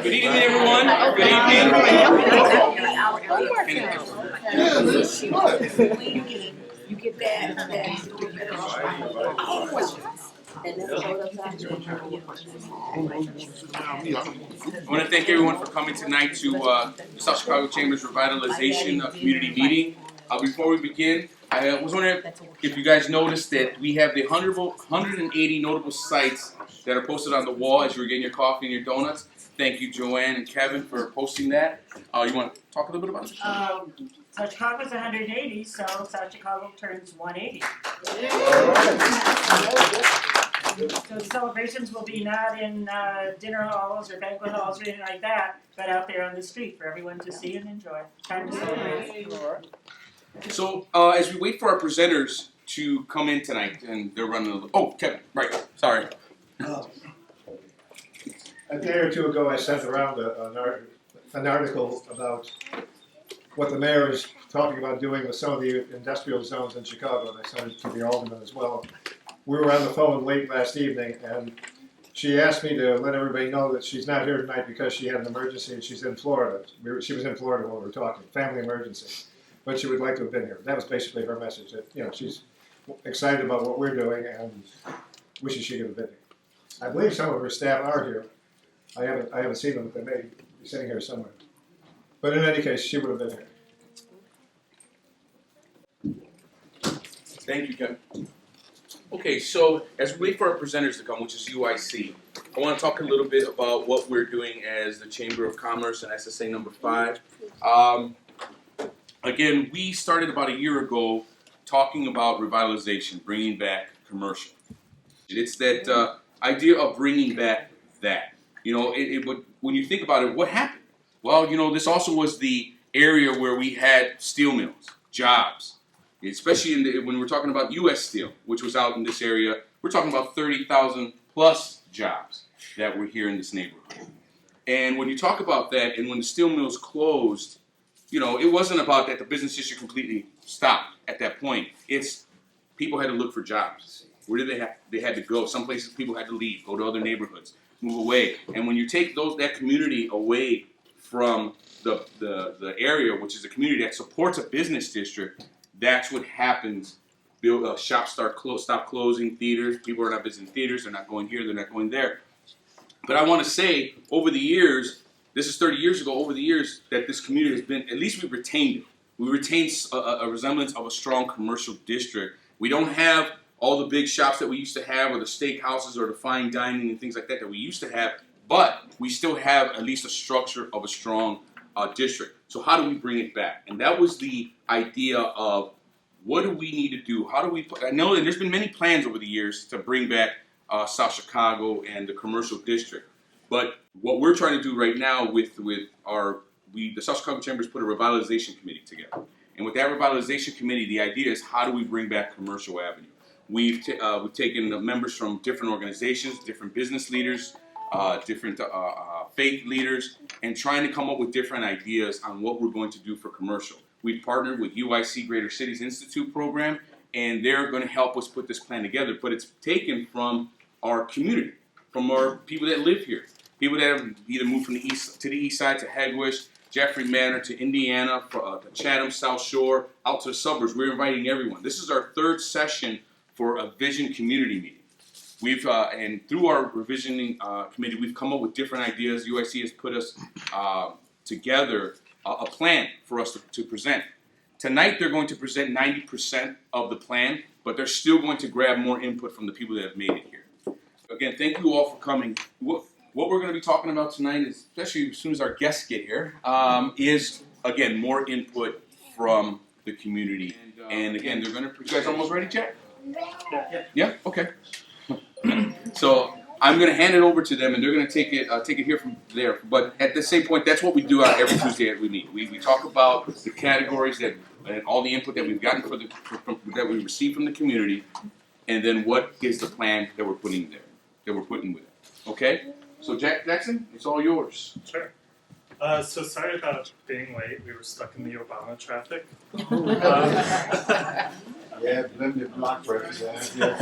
Good evening, everyone. Good evening. You get that. I want to thank everyone for coming tonight to the South Chicago Chamber's Revitalization Community Meeting. Before we begin, I was wondering if you guys noticed that we have the 180 notable sites that are posted on the wall as you were getting your coffee and your donuts. Thank you, Joanne and Kevin, for posting that. You want to talk a little bit about it? South Chicago's 180, so South Chicago turns 180. So the celebrations will be not in dinner halls or banquet halls or anything like that, but out there on the street for everyone to see and enjoy. Time to celebrate. So as we wait for our presenters to come in tonight, and they're running a little... Oh, Kevin, right, sorry. A day or two ago, I sent around an article about what the mayor is talking about doing with some of the industrial zones in Chicago, and I sent it to the alderman as well. We were on the phone late last evening, and she asked me to let everybody know that she's not here tonight because she had an emergency and she's in Florida. She was in Florida while we were talking, family emergency, but she would like to have been here. That was basically her message, that she's excited about what we're doing and wishes she could have been here. I believe some of her staff are here. I haven't seen them, but they may be sitting here somewhere. But in any case, she would have been here. Thank you, Kevin. Okay, so as we wait for our presenters to come, which is UIC, I want to talk a little bit about what we're doing as the Chamber of Commerce and SSA number 5. Again, we started about a year ago talking about revitalization, bringing back commercial. It's that idea of bringing back that. When you think about it, what happened? Well, this also was the area where we had steel mills, jobs, especially when we're talking about U.S. Steel, which was out in this area. We're talking about 30,000 plus jobs that were here in this neighborhood. And when you talk about that, and when the steel mills closed, it wasn't about that the business district completely stopped at that point. It's people had to look for jobs. Where did they had to go? Some places people had to leave, go to other neighborhoods, move away. And when you take that community away from the area, which is a community that supports a business district, that's what happens. Shops stop closing, theaters, people are not visiting theaters, they're not going here, they're not going there. But I want to say, over the years, this is 30 years ago, over the years that this community has been, at least we've retained it. We retained a resemblance of a strong commercial district. We don't have all the big shops that we used to have, or the steakhouses, or the fine dining and things like that we used to have, but we still have at least a structure of a strong district. So how do we bring it back? And that was the idea of what do we need to do? How do we I know that there's been many plans over the years to bring back South Chicago and the commercial district. But what we're trying to do right now with the South Chicago Chambers put a revitalization committee together. And with that revitalization committee, the idea is how do we bring back Commercial Avenue? We've taken the members from different organizations, different business leaders, different faith leaders, and trying to come up with different ideas on what we're going to do for commercial. We've partnered with UIC Greater Cities Institute program, and they're going to help us put this plan together. But it's taken from our community, from our people that live here, people that have either moved from the east side to Hegewisch, Jeffrey Manor to Indiana, to Chatham, South Shore, out to the suburbs. We're inviting everyone. This is our third session for a vision community meeting. We've and through our revisioning committee, we've come up with different ideas. UIC has put us together a plan for us to present. Tonight they're going to present 90% of the plan, but they're still going to grab more input from the people that have made it here. Again, thank you all for coming. What we're going to be talking about tonight, is, especially as soon as our guests get here, is again more input from the community. And again, they're going to. You guys almost ready, Jack? Yeah. Okay. So I'm going to hand it over to them, and they're going to take it here from there. But at the same point, that's what we do every Tuesday that we meet. We talk about the categories and all the input that we've gotten that we received from the community, and then what is the plan that we're putting there, that we're putting with it. Okay. So Jackson, it's all yours. Sure. So sorry about being late. We were stuck in the Obama traffic. Yeah, blended block representative.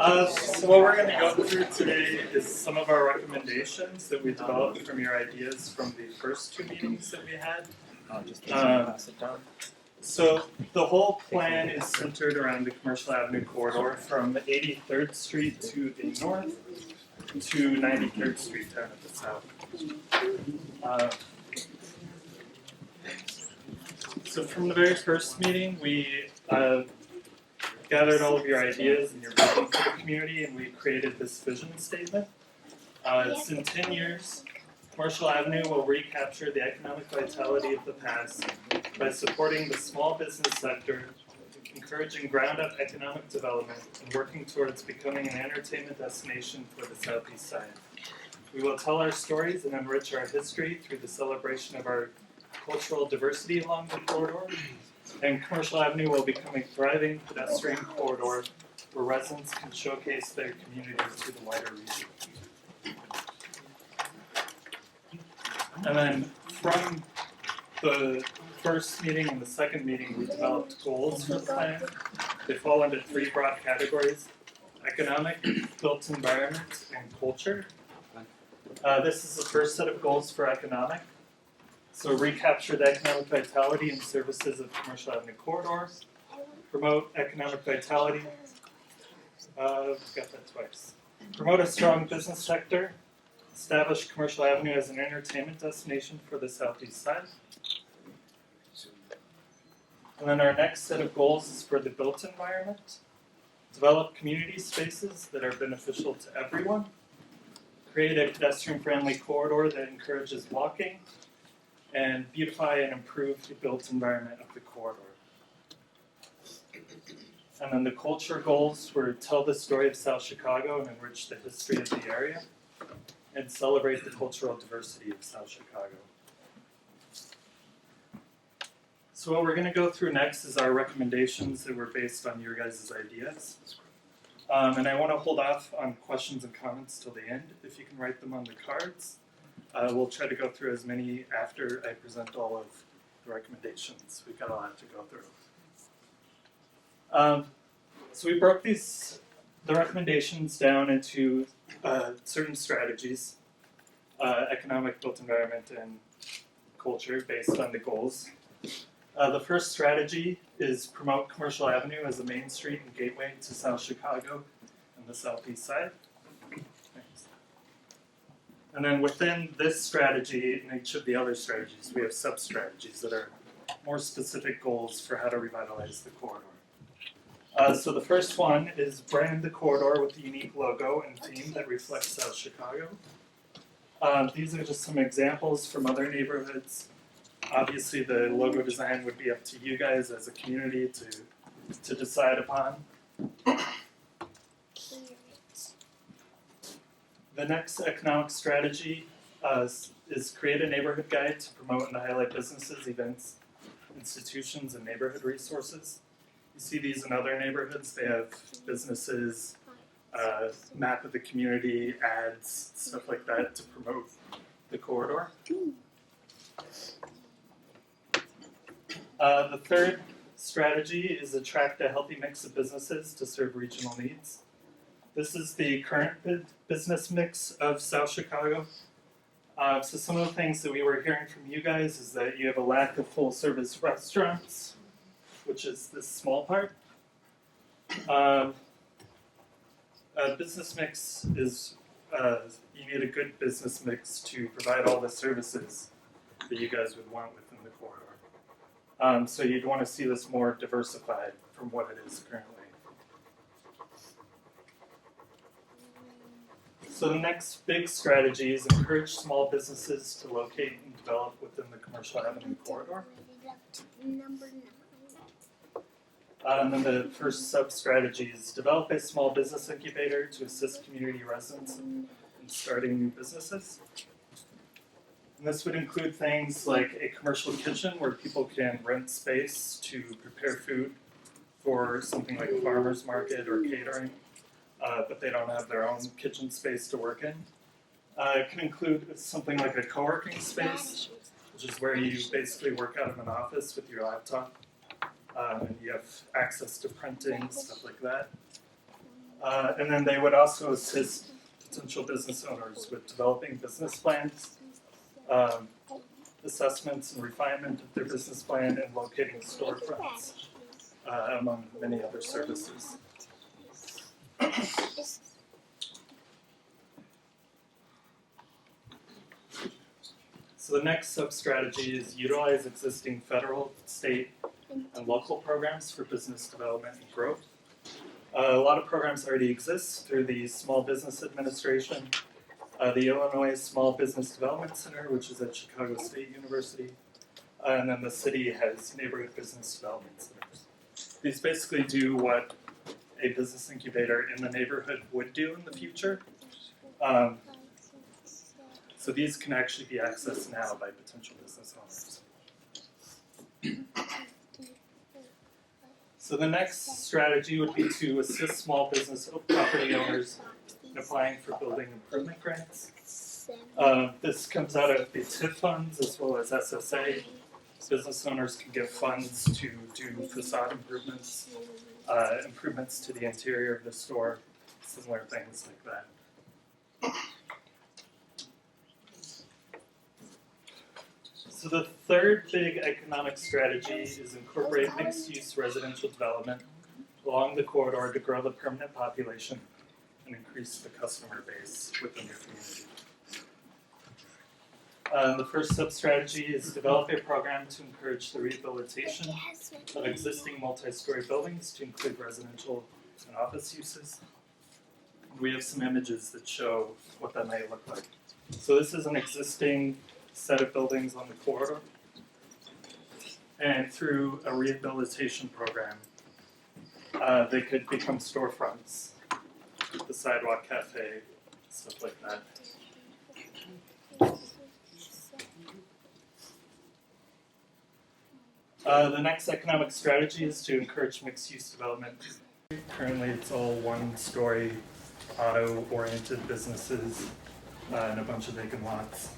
So what we're going to go through today is some of our recommendations that we developed from your ideas from the first two meetings that we had. So the whole plan is centered around the Commercial Avenue corridor from 83rd Street to the north to 93rd Street down at the south. So from the very first meeting, we gathered all of your ideas and your vision for the community, and we created this vision statement. It's in 10 years. Commercial Avenue will recapture the economic vitality of the past by supporting the small business sector, encouraging ground-up economic development, and working towards becoming an entertainment destination for the southeast side. We will tell our stories and enrich our history through the celebration of our cultural diversity along the corridor, and Commercial Avenue will become a thriving pedestrian corridor where residents can showcase their communities to the wider region. And then from the first meeting and the second meeting, we developed goals for the plan. They fall into three broad categories: economic, built environment, and culture. This is the first set of goals for economic. So recapture the economic vitality and services of Commercial Avenue corridor, promote economic vitality, got that twice. Promote a strong business sector, establish Commercial Avenue as an entertainment destination for the southeast side. And then our next set of goals is for the built environment. Develop community spaces that are beneficial to everyone. Create a pedestrian-friendly corridor that encourages walking. And beautify and improve the built environment of the corridor. And then the culture goals were tell the story of South Chicago and enrich the history of the area, and celebrate the cultural diversity of South Chicago. So what we're going to go through next is our recommendations that were based on your guys' ideas. And I want to hold off on questions and comments till the end, if you can write them on the cards. We'll try to go through as many after I present all of the recommendations. We've got a lot to go through. So we broke the recommendations down into certain strategies, economic, built environment, and culture based on the goals. The first strategy is promote Commercial Avenue as a main street and gateway to South Chicago and the southeast side. And then within this strategy and each of the other strategies, we have sub-strategies that are more specific goals for how to revitalize the corridor. So the first one is brand the corridor with a unique logo and theme that reflects South Chicago. These are just some examples from other neighborhoods. Obviously, the logo design would be up to you guys as a community to decide upon. The next economic strategy is create a neighborhood guide to promote and highlight businesses, events, institutions, and neighborhood resources. You see these in other neighborhoods. They have businesses, map of the community, ads, stuff like that to promote the corridor. The third strategy is attract a healthy mix of businesses to serve regional needs. This is the current business mix of South Chicago. So some of the things that we were hearing from you guys is that you have a lack of full-service restaurants, which is this small part. Business mix is, you need a good business mix to provide all the services that you guys would want within the corridor. So you'd want to see this more diversified from what it is currently. So the next big strategy is encourage small businesses to locate and develop within the Commercial Avenue corridor. And then the first sub-strategy is develop a small business incubator to assist community residents in starting new businesses. And this would include things like a commercial kitchen where people can rent space to prepare food for something like a farmer's market or catering. But they don't have their own kitchen space to work in. It can include something like a co-working space, which is where you basically work out of an office with your laptop, and you have access to printing, stuff like that. And then they would also assist potential business owners with developing business plans, assessments and refinement of their business plan, and locating storefronts, among many other services. So the next sub-strategy is utilize existing federal, state, and local programs for business development and growth. A lot of programs already exist through the Small Business Administration, the Illinois Small Business Development Center, which is at Chicago State University, and then the city has neighborhood business development centers. These basically do what a business incubator in the neighborhood would do in the future. So these can actually be accessed now by potential business owners. So the next strategy would be to assist small business property owners in applying for building improvement grants. This comes out of the TIF funds as well as SSA. Business owners can get funds to do facade improvements, improvements to the interior of the store, similar things like that. So the third big economic strategy is incorporate mixed-use residential development along the corridor to grow the permanent population and increase the customer base within the community. The first sub-strategy is develop a program to encourage the rehabilitation of existing multi-story buildings to include residential and office uses. We have some images that show what that might look like. So this is an existing set of buildings on the corridor, and through a rehabilitation program, they could become storefronts, the sidewalk cafe, stuff like that. The next economic strategy is to encourage mixed-use development. Currently, it's all one-story, auto-oriented businesses and a bunch of vacant lots.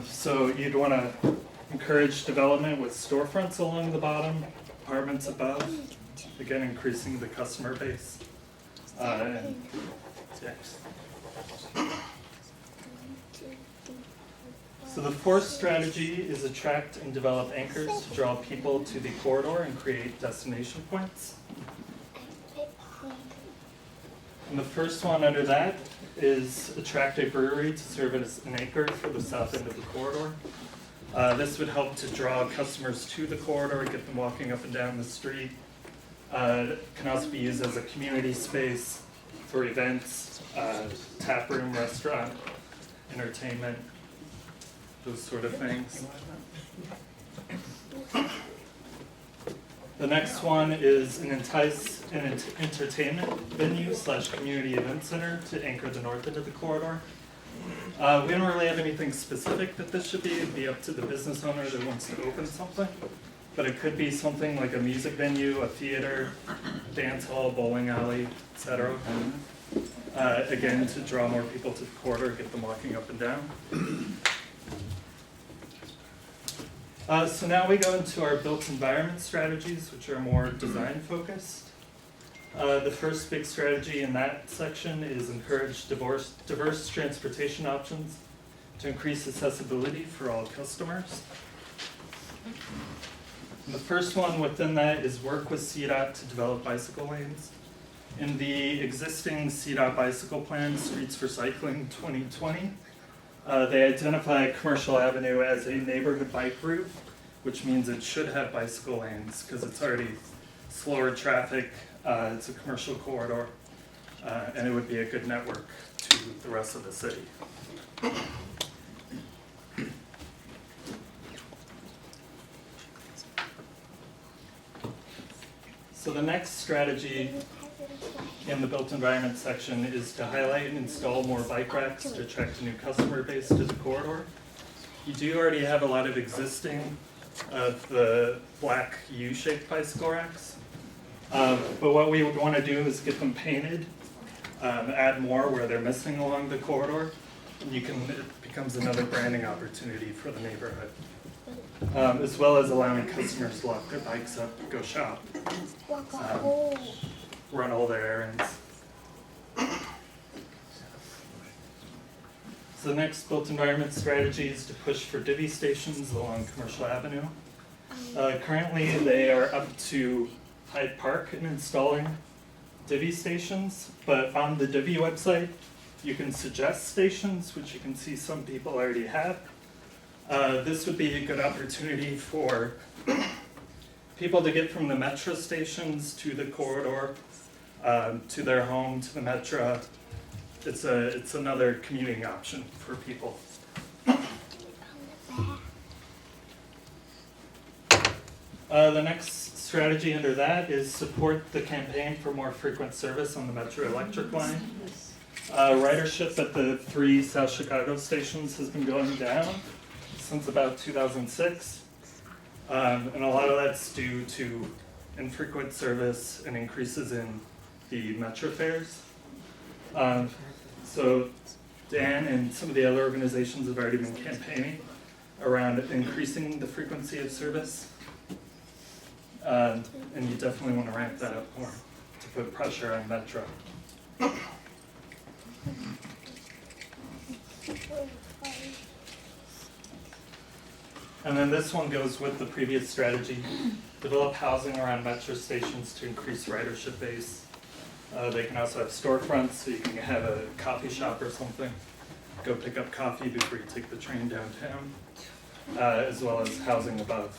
So you'd want to encourage development with storefronts along the bottom, apartments above, again increasing the customer base. So the fourth strategy is attract and develop anchors to draw people to the corridor and create destination points. And the first one under that is attract a brewery to serve as an anchor for the south end of the corridor. This would help to draw customers to the corridor, get them walking up and down the street. It can also be used as a community space for events, tap room, restaurant, entertainment, those sort of things. The next one is an entertainment venue / community event center to anchor the north end of the corridor. We don't really have anything specific that this should be. It'd be up to the business owner that wants to open something. But it could be something like a music venue, a theater, dance hall, bowling alley, etc. Again, to draw more people to the corridor, get them walking up and down. So now we go into our built environment strategies, which are more design focused. The first big strategy in that section is encourage diverse transportation options to increase accessibility for all customers. And the first one within that is work with CDOT to develop bicycle lanes. In the existing CDOT bicycle plan, Streets for Cycling 2020, they identify Commercial Avenue as a neighborhood bike route, which means it should have bicycle lanes because it's already slower traffic, it's a commercial corridor, and it would be a good network to the rest of the city. So the next strategy in the built environment section is to highlight and install more bike racks to attract a new customer base to the corridor. You do already have a lot of existing of the black U-shaped bicycle racks, but what we would want to do is get them painted, add more where they're missing along the corridor, and it becomes another branding opportunity for the neighborhood, as well as allowing customers to lock their bikes up, go shop. run all their errands. So the next built environment strategy is to push for divvy stations along Commercial Avenue. Currently, they are up to Hyde Park in installing divvy stations, but on the divvy website, you can suggest stations, which you can see some people already have. This would be a good opportunity for people to get from the metro stations to the corridor, to their home, to the metro. It's another commuting option for people. The next strategy under that is support the campaign for more frequent service on the Metro Electric line. Ridership at the 3 South Chicago stations has been going down since about 2006. And a lot of that's due to infrequent service and increases in the metro fares. So Dan and some of the other organizations have already been campaigning around increasing the frequency of service. And you definitely want to ramp that up more to put pressure on Metro. And then this one goes with the previous strategy. Develop housing around metro stations to increase ridership base. They can also have storefronts, so you can have a coffee shop or something. Go pick up coffee before you take the train downtown, as well as housing above.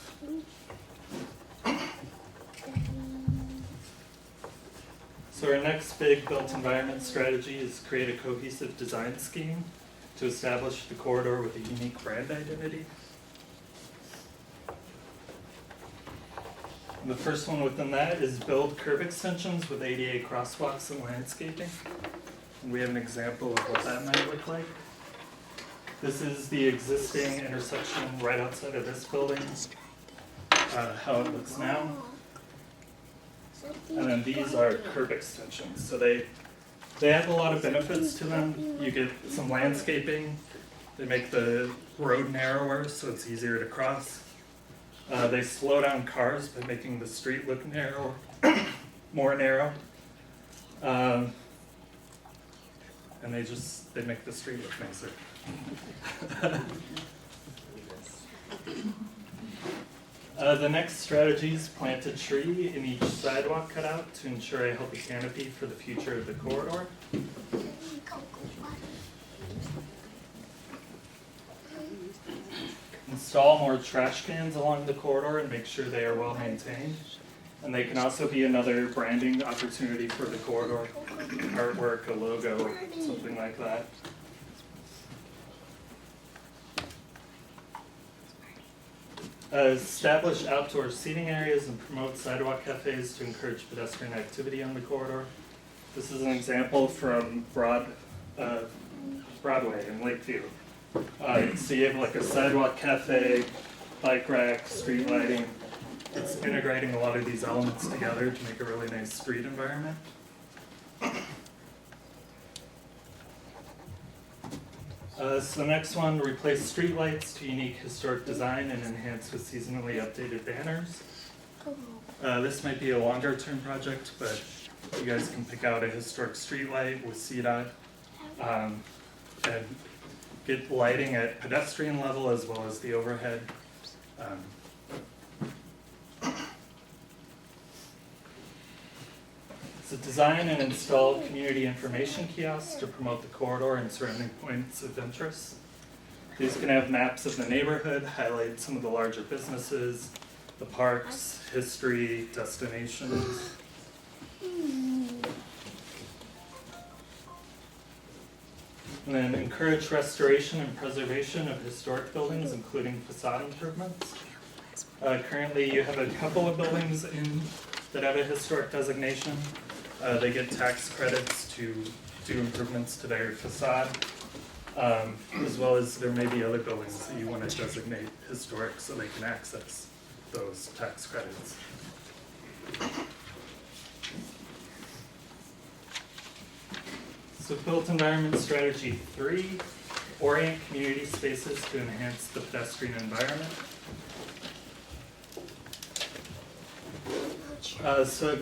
So our next big built environment strategy is create a cohesive design scheme to establish the corridor with a unique brand identity. And the first one within that is build curb extensions with ADA crosswalks and landscaping. And we have an example of what that might look like. This is the existing intersection right outside of this building, how it looks now. And then these are curb extensions. So they have a lot of benefits to them. You get some landscaping. They make the road narrower so it's easier to cross. They slow down cars by making the street look narrow, more narrow. And they make the street look nicer. The next strategy is plant a tree in each sidewalk cutout to ensure a healthy canopy for the future of the corridor. Install more trash cans along the corridor and make sure they are well maintained. And they can also be another branding opportunity for the corridor, artwork, a logo, something like that. Establish outdoor seating areas and promote sidewalk cafes to encourage pedestrian activity on the corridor. This is an example from Broadway in Lakeview. So you have like a sidewalk cafe, bike rack, street lighting. It's integrating a lot of these elements together to make a really nice street environment. So the next one, replace street lights to unique historic design and enhance with seasonally updated banners. This might be a longer term project, but you guys can pick out a historic street light with CDOT and get lighting at pedestrian level as well as the overhead. So design and install community information kiosks to promote the corridor and surrounding points of interest. These can have maps of the neighborhood, highlight some of the larger businesses, the parks, history, destinations. And then encourage restoration and preservation of historic buildings, including facade improvements. Currently, you have a couple of buildings that have a historic designation. They get tax credits to do improvements to their facade, as well as there may be other buildings that you want to designate historic so they can access those tax credits. So built environment strategy 3, orient community spaces to enhance the pedestrian environment. So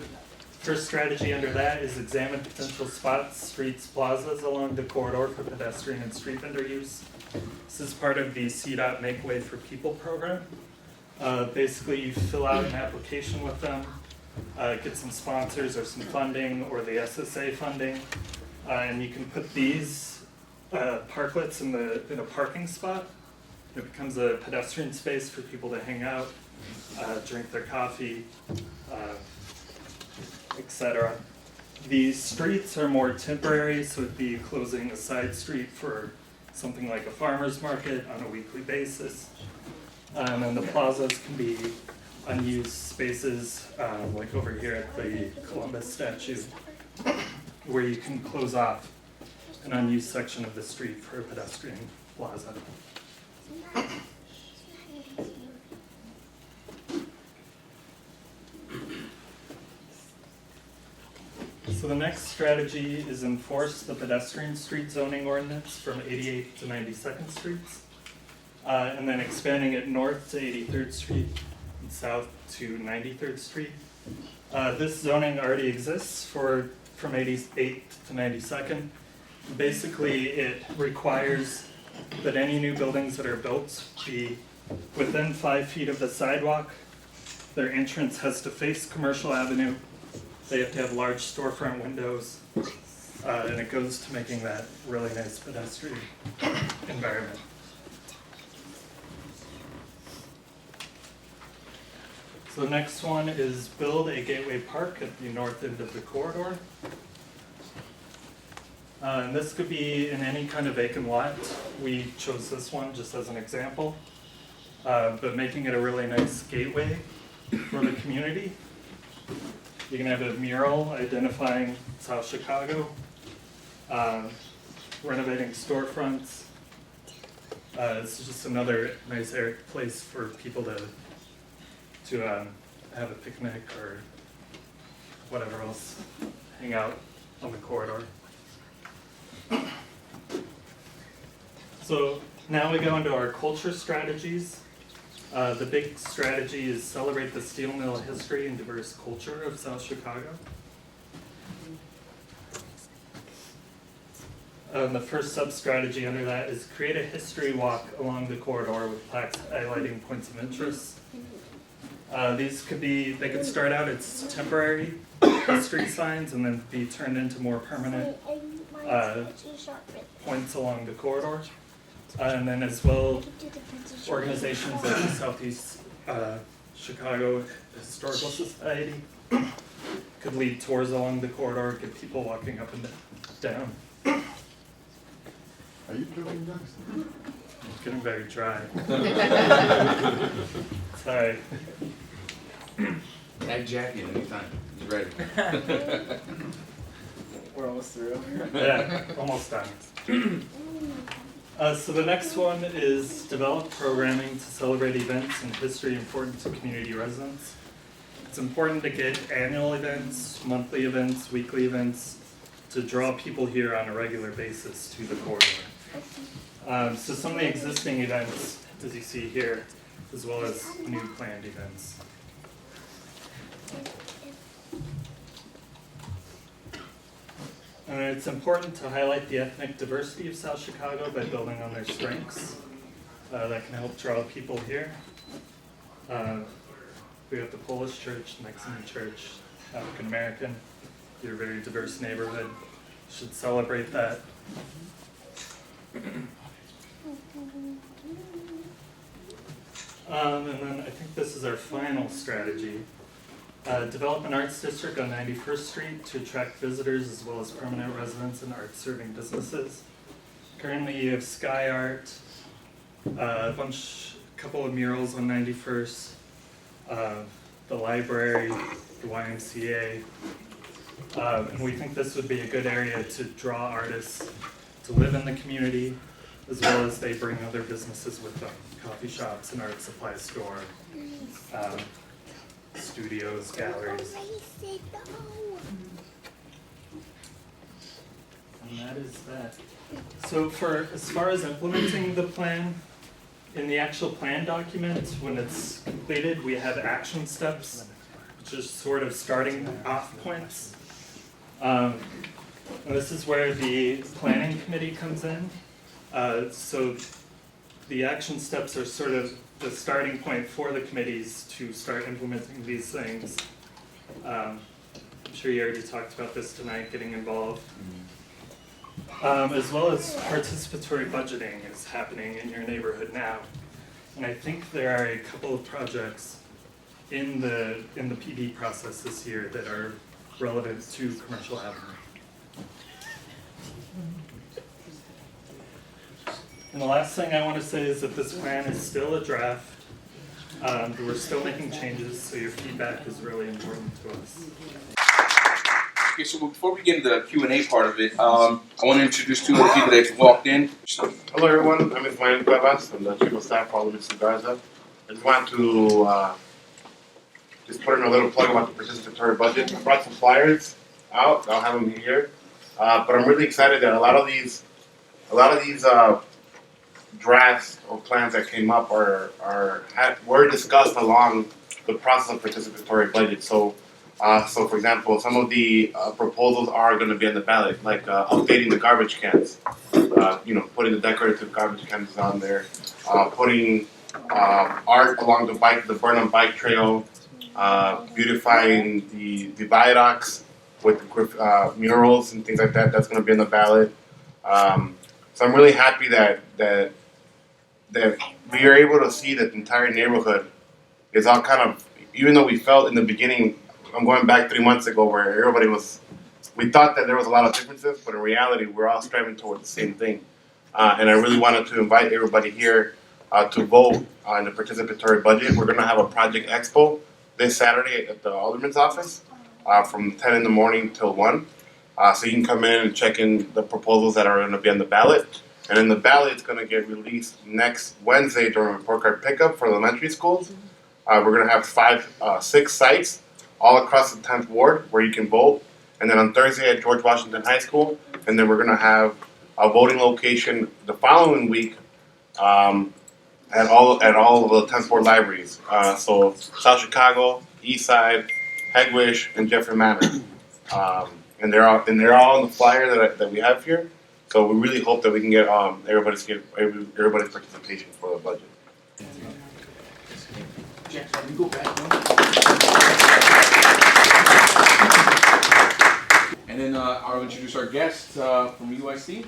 First strategy under that is examine potential spots, streets, plazas along the corridor for pedestrian and street vendor use. This is part of the CDOT Make Way for People program. Basically, you fill out an application with them, get some sponsors or some funding or the SSA funding, and you can put these parklets in a parking spot. It becomes a pedestrian space for people to hang out, drink their coffee, etc. The streets are more temporary, so it'd be closing a side street for something like a farmer's market on a weekly basis. And the plazas can be unused spaces, like over here at the Columbus statue, where you can close off an unused section of the street for a pedestrian plaza. So the next strategy is enforce the pedestrian street zoning ordinance from 88th to 92nd Streets, and then expanding it north to 83rd Street and south to 93rd Street. This zoning already exists from 88th to 92nd. Basically, it requires that any new buildings that are built be within 5 feet of the sidewalk. Their entrance has to face Commercial Avenue. They have to have large storefront windows, and it goes to making that really nice pedestrian environment. So the next one is build a gateway park at the north end of the corridor. And this could be in any kind of vacant lot. We chose this one just as an example, but making it a really nice gateway for the community. You can have a mural identifying South Chicago, renovating storefronts. It's just another nice place for people to have a picnic or whatever else, hang out on the corridor. So now we go into our culture strategies. The big strategy is celebrate the steel mill history and diverse culture of South Chicago. The first sub-strategy under that is create a history walk along the corridor with plaques highlighting points of interest. They could start out as temporary history signs and then be turned into more permanent points along the corridor. And then as well, organizations like the Southeast Chicago Historical Society could lead tours along the corridor, get people walking up and down. Are you doing this? It's getting very dry. Sorry. Add Jackie at any time. He's ready. We're almost through. Yeah, almost done. So the next one is develop programming to celebrate events and history important to community residents. It's important to get annual events, monthly events, weekly events to draw people here on a regular basis to the corridor. So some of the existing events, as you see here, as well as new planned events. And it's important to highlight the ethnic diversity of South Chicago by building on their strengths. That can help draw people here. We have the Polish church, Mexican church, African American. You're a very diverse neighborhood. Should celebrate that. And then I think this is our final strategy. Develop an arts district on 91st Street to attract visitors as well as permanent residents and art-serving businesses. Currently you have Sky Art, a couple of murals on 91st, the library, the YMCA, and we think this would be a good area to draw artists to live in the community, as well as they bring other businesses with them, coffee shops, an art supply store, studios, galleries. And that is that. So as far as implementing the plan, in the actual plan document, when it's completed, we have action steps, just sort of starting off points. And this is where the planning committee comes in. So the action steps are sort of the starting point for the committees to start implementing these things. I'm sure you already talked about this tonight, getting involved. As well as participatory budgeting is happening in your neighborhood now. And I think there are a couple of projects in the PD process this year that are relevant to Commercial Avenue. And the last thing I want to say is that this plan is still a draft. We're still making changes, so your feedback is really important to us. Okay, so before we get into the Q&A part of it, I want to introduce two other people that walked in. Hello everyone, I'm Ismael Cuevas, I'm the chief of staff for Alumni Garza. I just wanted to just put in a little plug about the participatory budget. I brought some flyers out, I'll have them here. But I'm really excited that a lot of these drafts or plans that came up were discussed along the process of participatory budget. So for example, some of the proposals are going to be on the ballot, like updating the garbage cans, putting the decorative garbage cans on there, putting art along the Burnham bike trail, beautifying the viaducts with murals and things like that. That's going to be on the ballot. So I'm really happy that we are able to see that the entire neighborhood is all kind of, even though we felt in the beginning, I'm going back 3 months ago where we thought that there was a lot of differences, but in reality, we're all striving towards the same thing. And I really wanted to invite everybody here to vote on the participatory budget. We're going to have a project expo this Saturday at the Alderman's office from 10 in the morning till 1. So you can come in and check in the proposals that are going to be on the ballot. And then the ballot is going to get released next Wednesday during report card pickup for elementary schools. We're going to have 6 sites all across the 10th ward where you can vote. And then on Thursday at George Washington High School. And then we're going to have a voting location the following week at all of the 10th ward libraries. So South Chicago, East Side, Hegwish, and Jeffrey Manor. And they're all on the flyer that we have here. So we really hope that we can get everybody's participation for the budget. Jackson, you go back. And then I'll introduce our guest from UIC.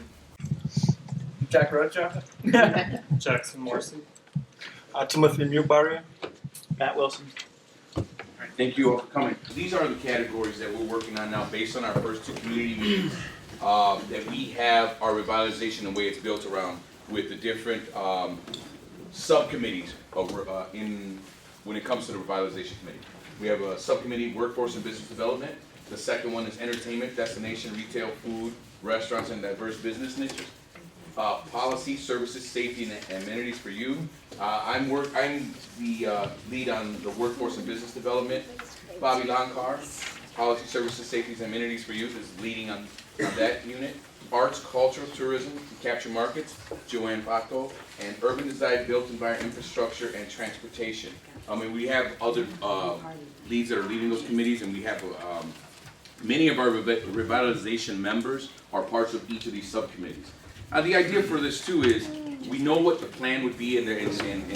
Jack Rocha. Jackson Morrison. Timothy Newberry. Matt Wilson. All right, thank you all for coming. These are the categories that we're working on now based on our first 2 community meetings that we have our revitalization and the way it's built around with the different subcommittees when it comes to the revitalization committee. We have a subcommittee, workforce and business development. The second one is entertainment, destination, retail, food, restaurants, and diverse business niches. Policy, services, safety, and amenities for you. I'm the lead on the workforce and business development. Bobby Lonkar, policy, services, safety, and amenities for youth is leading on that unit. Arts, culture, tourism, capture markets, Joanne Pato, and urban design, built environment, infrastructure, and transportation. We have other leads that are leading those committees, and we have many of our revitalization members are parts of each of these subcommittees. The idea for this too is we know what the plan would be and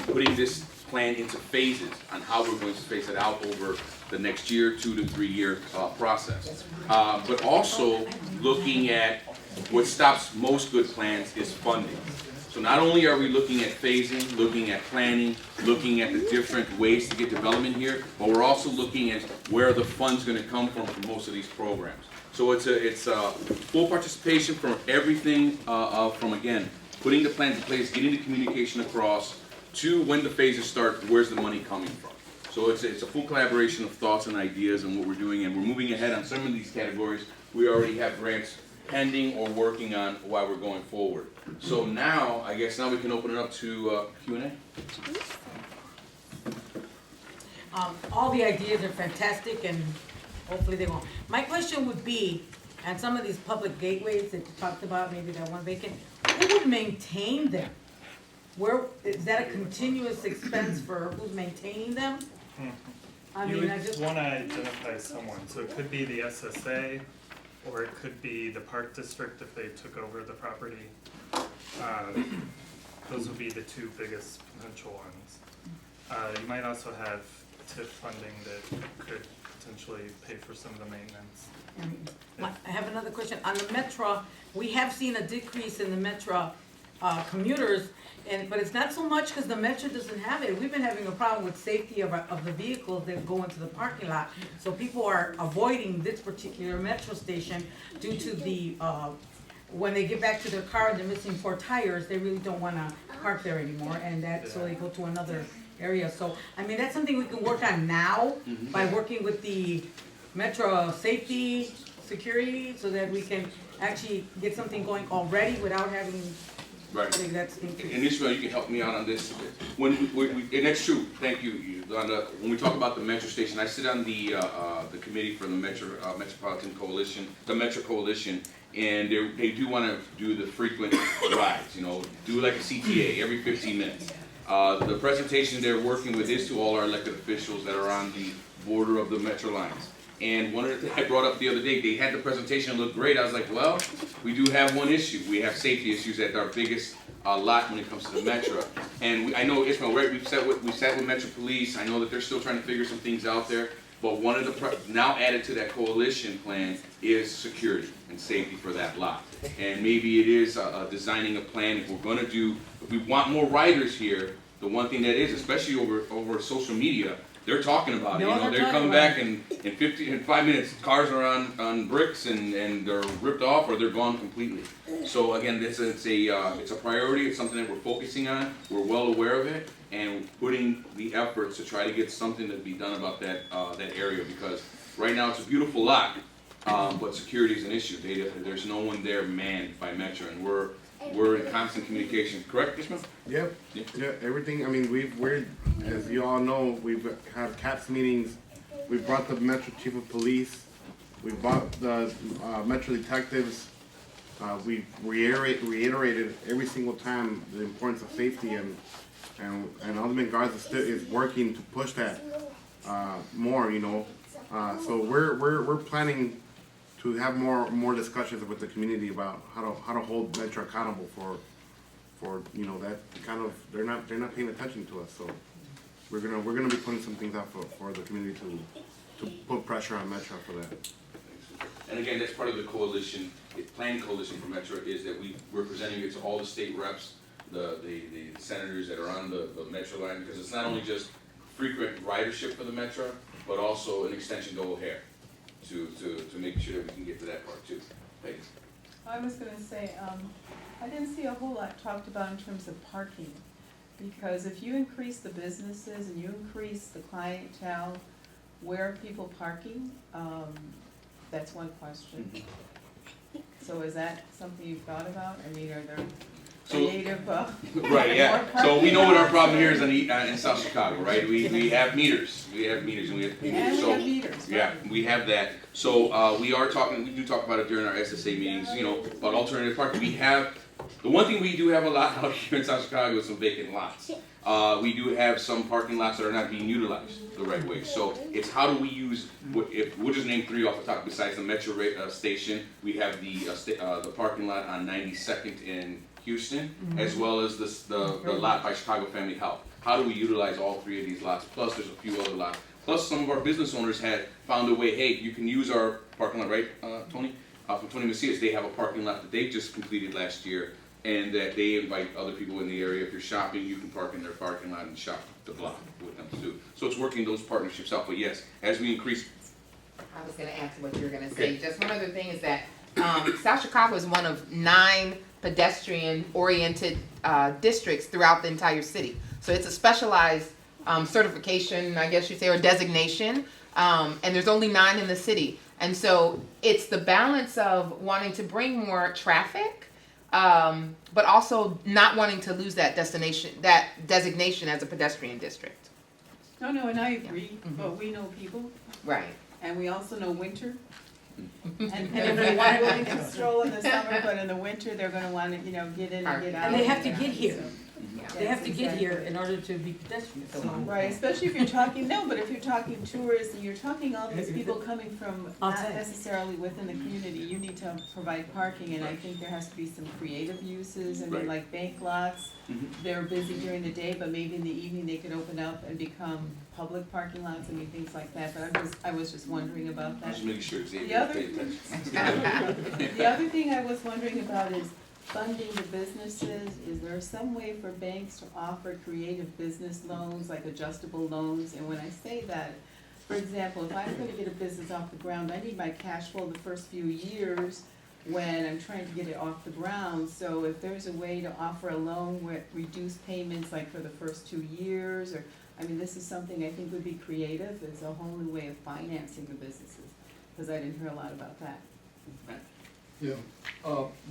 putting this plan into phases on how we're going to phase it out over the next year, 2 to 3 year process. But also looking at what stops most good plans is funding. So not only are we looking at phasing, looking at planning, looking at the different ways to get development here, but we're also looking at where the fund's going to come from for most of these programs. So it's a full participation from everything from, again, putting the plans in place, getting the communication across, to when the phases start, where's the money coming from. So it's a full collaboration of thoughts and ideas and what we're doing, and we're moving ahead on some of these categories. We already have grants pending or working on while we're going forward. So now, I guess we can open it up to Q&A. All the ideas are fantastic and hopefully they won't. My question would be, and some of these public gateways that you talked about, maybe that one vacant, who would maintain them? Where, is that a continuous expense for who's maintaining them? I You mean, I would just, wanna identify someone, so it could be the SSA, or it could be the park district if they took over the property. Those would be the two biggest potential ones. You might also have TIF funding that could potentially pay for some of the maintenance. I have another question. On the Metro, we have seen a decrease in the Metro commuters, but it's not so much because the Metro doesn't have it. We've been having a problem with safety of the vehicles that go into the parking lot. So people are avoiding this particular Metro station due to the, when they get back to their car and they're missing 4 tires, they really don't wanna park there anymore, and so they go to another area. So, I mean, that's something we can work on now by working with the Metro safety, security, so that we can actually get something going already without having, I Right. think that's increased. And Ishmael, you can help me out on this. And that's true, thank you, Yolanda. When we talk about the Metro station, I sit on the committee for the Metropolitan Coalition, the Metro Coalition, and they do wanna do the frequent rides, do like a CTA every 15 minutes. The presentation they're working with is to all our elected officials that are on the border of the Metro lines. And one of the things I brought up the other day, they had the presentation look great. I was like, well, we do have one issue. We have safety issues at our biggest lot when it comes to the Metro. And I know Ishmael, right? We sat with Metro Police. I know that they're still trying to figure some things out there. But one of the now added to that coalition plan is security and safety for that lot. And maybe it is designing a plan if we want more riders here. The one thing that is, especially over social media, they're talking about it. No, They're coming back and in 5 minutes, cars are on bricks and they're ripped off or they're gone completely. So again, it's a priority. It's something that we're focusing on. We're well aware of it and putting the efforts to try to get something to be done about that area, because right now it's a beautiful lot, but security is an issue. There's no one there manned by Metro, and we're in constant communication. Correct, Ishmael? Yep. Yeah, everything. I mean, we're as you all know, we've had CAPS meetings. We've brought the Metro Chief of Police. We've brought the Metro detectives. We've reiterated every single time the importance of safety, and Alderman Garza is working to push that more. So we're planning to have more discussions with the community about how to hold Metro accountable for that kind of they're not paying attention to us. So we're gonna be putting some things out for the community to put pressure on Metro for that. And again, that's part of the coalition, planning coalition for Metro, is that we're presenting it to all the state reps, the senators that are on the Metro line, because it's not only just frequent ridership for the Metro, but also an extension to O'Hare to make sure that we can get to that part too. Thanks. I was gonna say, I didn't see a whole lot talked about in terms of parking, because if you increase the businesses and you increase the clientele, where are people parking? That's one question. So is that something you've thought about? I mean, are there creative, Right, yeah. more So we know what our parking problem here lots? is in South Chicago, right? We have meters. We have meters and we have people. And we So have meters, yeah, right. we have that. So we do talk about it during our SSA meetings, about alternative parking. The one thing we do have a lot out here in South Chicago is some vacant lots. We do have some parking lots that are not being utilized the right way. So it's how do we use, we'll just name 3 off the top. Besides the Metro station, we have the parking lot on 92nd in Houston, as well as the lot by Chicago Family Health. How do we utilize all 3 of these lots? Plus there's a few other lots. Plus some of our business owners had found a way, hey, you can use our parking lot, right, Tony? From Tony Macias, they have a parking lot that they just completed last year, and that they invite other people in the area. If you're shopping, you can park in their parking lot and shop the block with them too. So it's working those partnerships out. But yes, as we increase. I was going to add to what you were going to say. Just one other thing is that South Chicago is one of 9 pedestrian-oriented districts throughout the entire city. So it's a specialized certification, I guess you'd say, or designation, and there's only 9 in the city. And so it's the balance of wanting to bring more traffic, but also not wanting to lose that designation as a pedestrian district. No, and I agree, but we know people, Right. and we also know winter. And everyone willing to stroll in the summer, but in the winter, they're gonna wanna, get in and get out. And they have to get here. Yeah. They have to Yes, get here exactly. in order to be pedestrian, so. Right, especially if you're talking, no, but if you're talking tourists and you're talking all these people coming from not Outside. necessarily within the community, you need to provide parking, and I think there has to be some creative uses, I Right. mean, like bank lots. Mhm. They're busy during the day, but maybe in the evening they could open up and become public parking lots, I mean, things like that, but I was just wondering about that. Just making sure Xavier The other- paid attention. The other thing I was wondering about is funding the businesses. Is there some way for banks to offer creative business loans, like adjustable loans? And when I say that, for example, if I'm gonna get a business off the ground, I need my cash flow the first few years when I'm trying to get it off the ground. So if there's a way to offer a loan with reduced payments, like for the first 2 years, or, I mean, this is something I think would be creative. It's a whole new way of financing the businesses, because I didn't hear a lot about that. Yeah,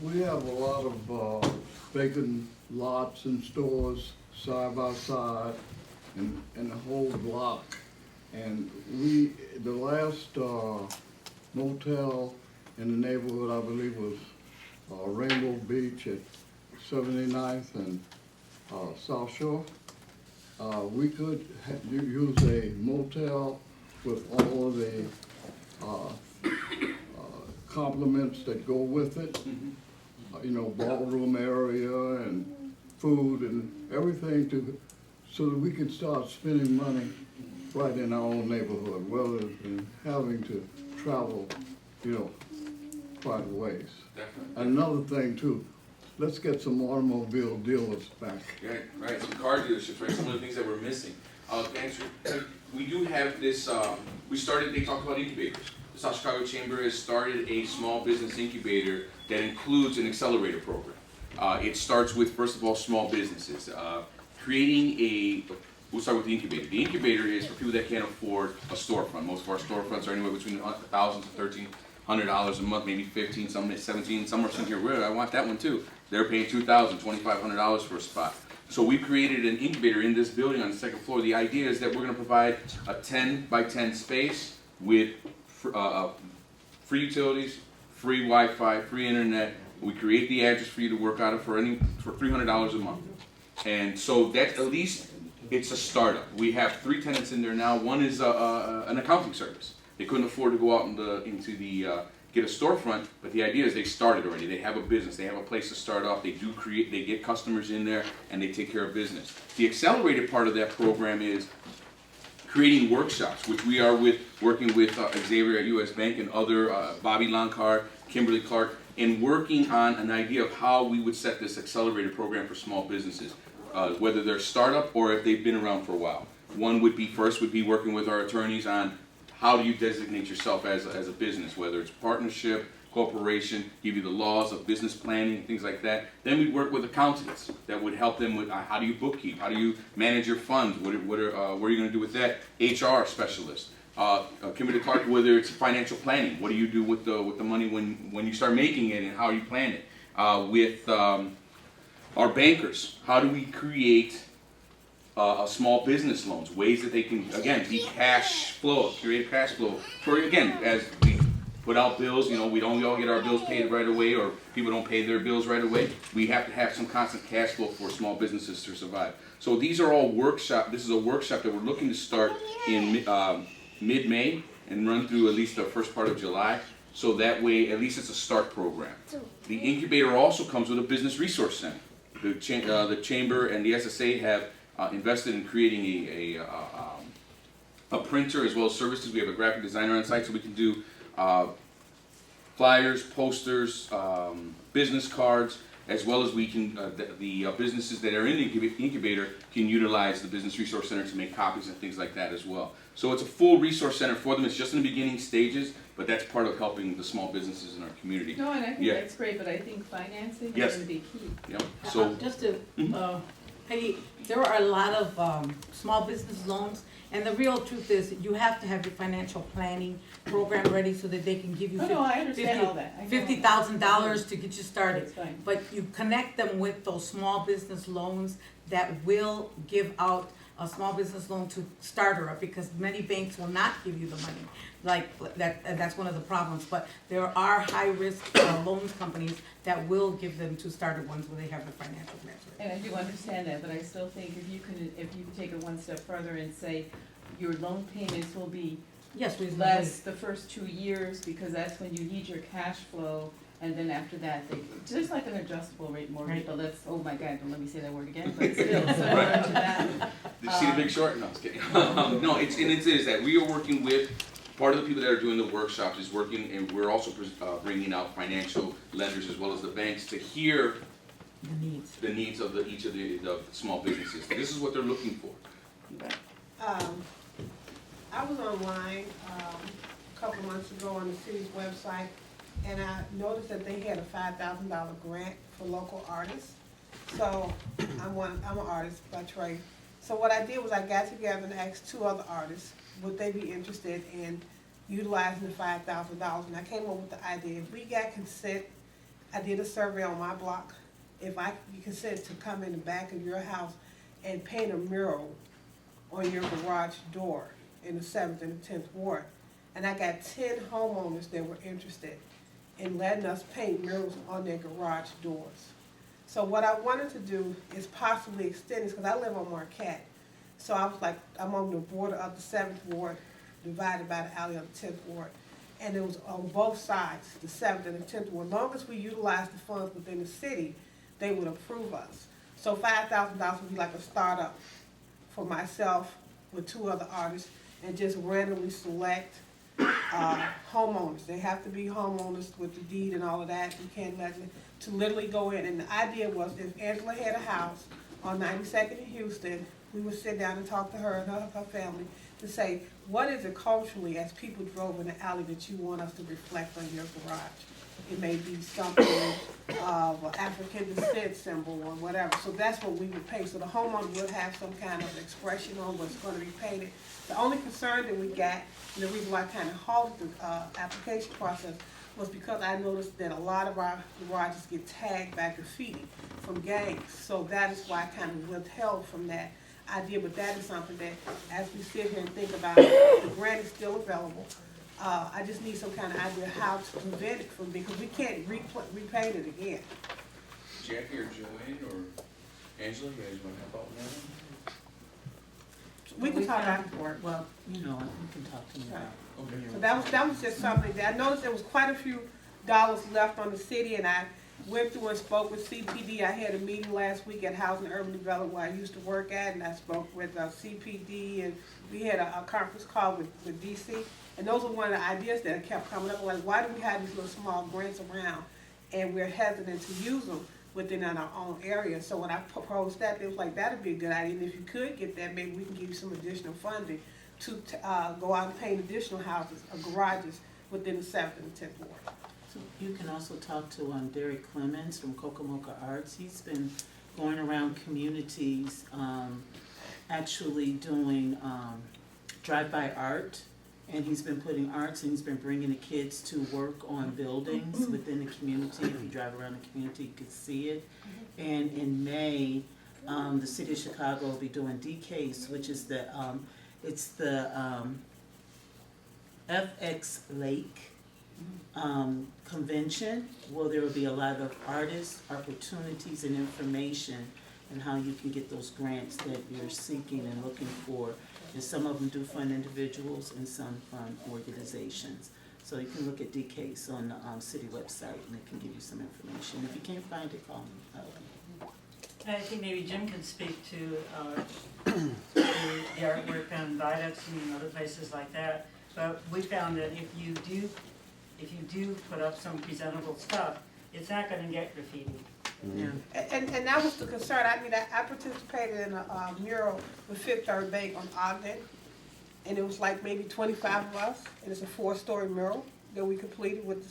we have a lot of vacant lots and stores side by side and the whole block. And the last motel in the neighborhood, I believe, was Rainbow Beach at 79th and South Shore. We could use a motel with all of the compliments that go with it. You know, ballroom area and food and everything so that we can start spending money right in our own neighborhood, rather than having to travel, you know, quite a ways. Definitely. And another thing too, let's get some automobile dealers back. Right, some car dealerships, right, some of the things that we're missing. Answer, we do have this, they talked about incubators. The South Chicago Chamber has started a small business incubator that includes an accelerator program. It starts with, first of all, small businesses. We'll start with the incubator. The incubator is for people that can't afford a storefront. Most of our storefronts are anywhere between $1,000 to $1,300 a month, maybe 15, some at 17. Some are sitting here, really, I want that one too. They're paying $2,000, $2,500 for a spot. So we created an incubator in this building on the second floor. The idea is that we're going to provide a 10 by 10 space with free utilities, free Wi-Fi, free internet. We create the address for you to work out of for $300 a month. And so that, at least it's a startup. We have 3 tenants in there now. One is an accounting service. They couldn't afford to go out get a storefront, but the idea is they started already. They have a business. They have a place to start off. They get customers in there, and they take care of business. The accelerated part of that program is creating workshops, which we are working with Xavier at U.S. Bank and other, Bobby Lonkar, Kimberly Clark, and working on an idea of how we would set this accelerated program for small businesses, whether they're startup or if they've been around for a while. One would be working with our attorneys on how do you designate yourself as a business, whether it's partnership, corporation, give you the laws of business planning, things like that. Then we'd work with accountants that would help them with how do you bookkeep, how do you manage your funds, what are you going to do with that? HR specialist. Kimberly Clark, whether it's financial planning, what do you do with the money when you start making it and how you plan it? With our bankers, how do we create small business loans, ways that they can, again, be cash flow, create cash flow. For, again, as we put out bills, you know, we don't all get our bills paid right away, or people don't pay their bills right away. We have to have some constant cash flow for small businesses to survive. So these are all this is a workshop that we're looking to start in mid-May and run through at least the first part of July. So that way, at least it's a start program. The incubator also comes with a business resource center. The Chamber and the SSA have invested in creating a printer as well as services. We have a graphic designer on site, so we can do flyers, posters, business cards, as well as we can the businesses that are in the incubator can utilize the business resource center to make copies and things like that as well. So it's a full resource center for them. It's just in the beginning stages, but that's part of helping the small businesses in our community. No, and I think Yeah. that's great, but I think financing Yes. is gonna be key. Yeah. So Just to, Peggy, there are a lot of small business loans, and the real truth is, you have to have your financial planning program ready so that they can give you Oh, no, I understand all that. I know all that. $50,000 to get you started. That's fine. But you connect them with those small business loans that will give out a small business loan to start her up, because many banks will not give you the money. Like, that's one of the problems, but there are high-risk loans companies that will give them to starter ones where they have the financial grants. And I do understand that, but I still think if you take it one step further and say your loan payments will be Yes, less the first 2 years, because that's when you need your cash flow, and then after that, just like an adjustable rate mortgage, Right. but oh my God, don't let me say that word again, but still similar to that. Did you see the Big Short? No, I was kidding. No, it is that we are working with, part of the people that are doing the workshops is working, and we're also bringing out financial lenders as well as the banks to hear the needs of each of the small businesses. This is what they're looking for. I was online a couple months ago on the city's website, and I noticed that they had a $5,000 grant for local artists. So I'm an artist by trade. So what I did was I got together and asked 2 other artists, would they be interested in utilizing the $5,000? And I came up with the idea, if we got consent, I did a survey on my block, if I could consent to come in the back of your house and paint a mural on your garage door in the 7th and the 10th Ward. And I got 10 homeowners that were interested in letting us paint murals on their garage doors. So what I wanted to do is possibly extend this, because I live on Marquette. So I was like, I'm on the border of the 7th Ward, divided by the alley of the 10th Ward. And it was on both sides, the 7th and the 10th Ward. As long as we utilize the funds within the city, they would approve us. So $5,000 would be like a startup for myself with 2 other artists, and just randomly select homeowners. They have to be homeowners with the deed and all of that. You can't let them, to literally go in. And the idea was, if Angela had a house on 92nd in Houston, we would sit down and talk to her and her family to say, what is it culturally as people drove in the alley that you want us to reflect on your garage? It may be something of an African descent symbol or whatever. So that's what we would pay. So the homeowner would have some kind of expression on what's going to be painted. The only concern that we got, and the reason why I kind of halted the application process, was because I noticed that a lot of our garages get tagged by graffiti from gangs. So that is why I kind of withheld from that idea. But that is something that, as we sit here and think about it, the grant is still available. I just need some kind of idea how to prevent it from, because we can't repaint it again. Jackie or Joanne or Angela, you guys want to help out with that? We can talk back and forth. Well, you know, you can talk to me about it. Okay. So that was just something that I noticed there was quite a few dollars left on the city, and I went through and spoke with CPD. I had a meeting last week at Housing and Urban Development where I used to work at, and I spoke with CPD, and we had a conference call with DC. And those were one of the ideas that kept coming up, like, why do we have these little small grants around and we're hesitant to use them within our own area? So when I proposed that, they was like, that'd be a good idea, and if you could get that, maybe we can give you some additional funding to go out and paint additional houses or garages within the 7th and 10th Ward. So you can also talk to Derek Clemens from Kokomoka Arts. He's been going around communities, actually doing drive-by art. And he's been putting arts, and he's been bringing the kids to work on buildings within the community. If you drive around the community, you can see it. And in May, the city of Chicago will be doing DCASE, which is the FX Lake convention, where there will be a lot of artists, opportunities, and information and how you can get those grants that you're seeking and looking for. And some of them do fund individuals and some fund organizations. So you can look at DCASE on the city website, and it can give you some information. If you can't find it, call me. I think maybe Jim can speak to the artwork on viaducts and other places like that. But we found that if you do put up some presentable stuff, it's not going to get graffiti. Yeah. And that was the concern. I mean, I participated in a mural with Fifth Third Bank on Ogden, and it was like maybe 25 of us, and it's a 4-story mural that we completed with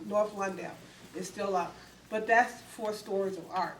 North Lundale. It's still up, but that's 4 stories of art.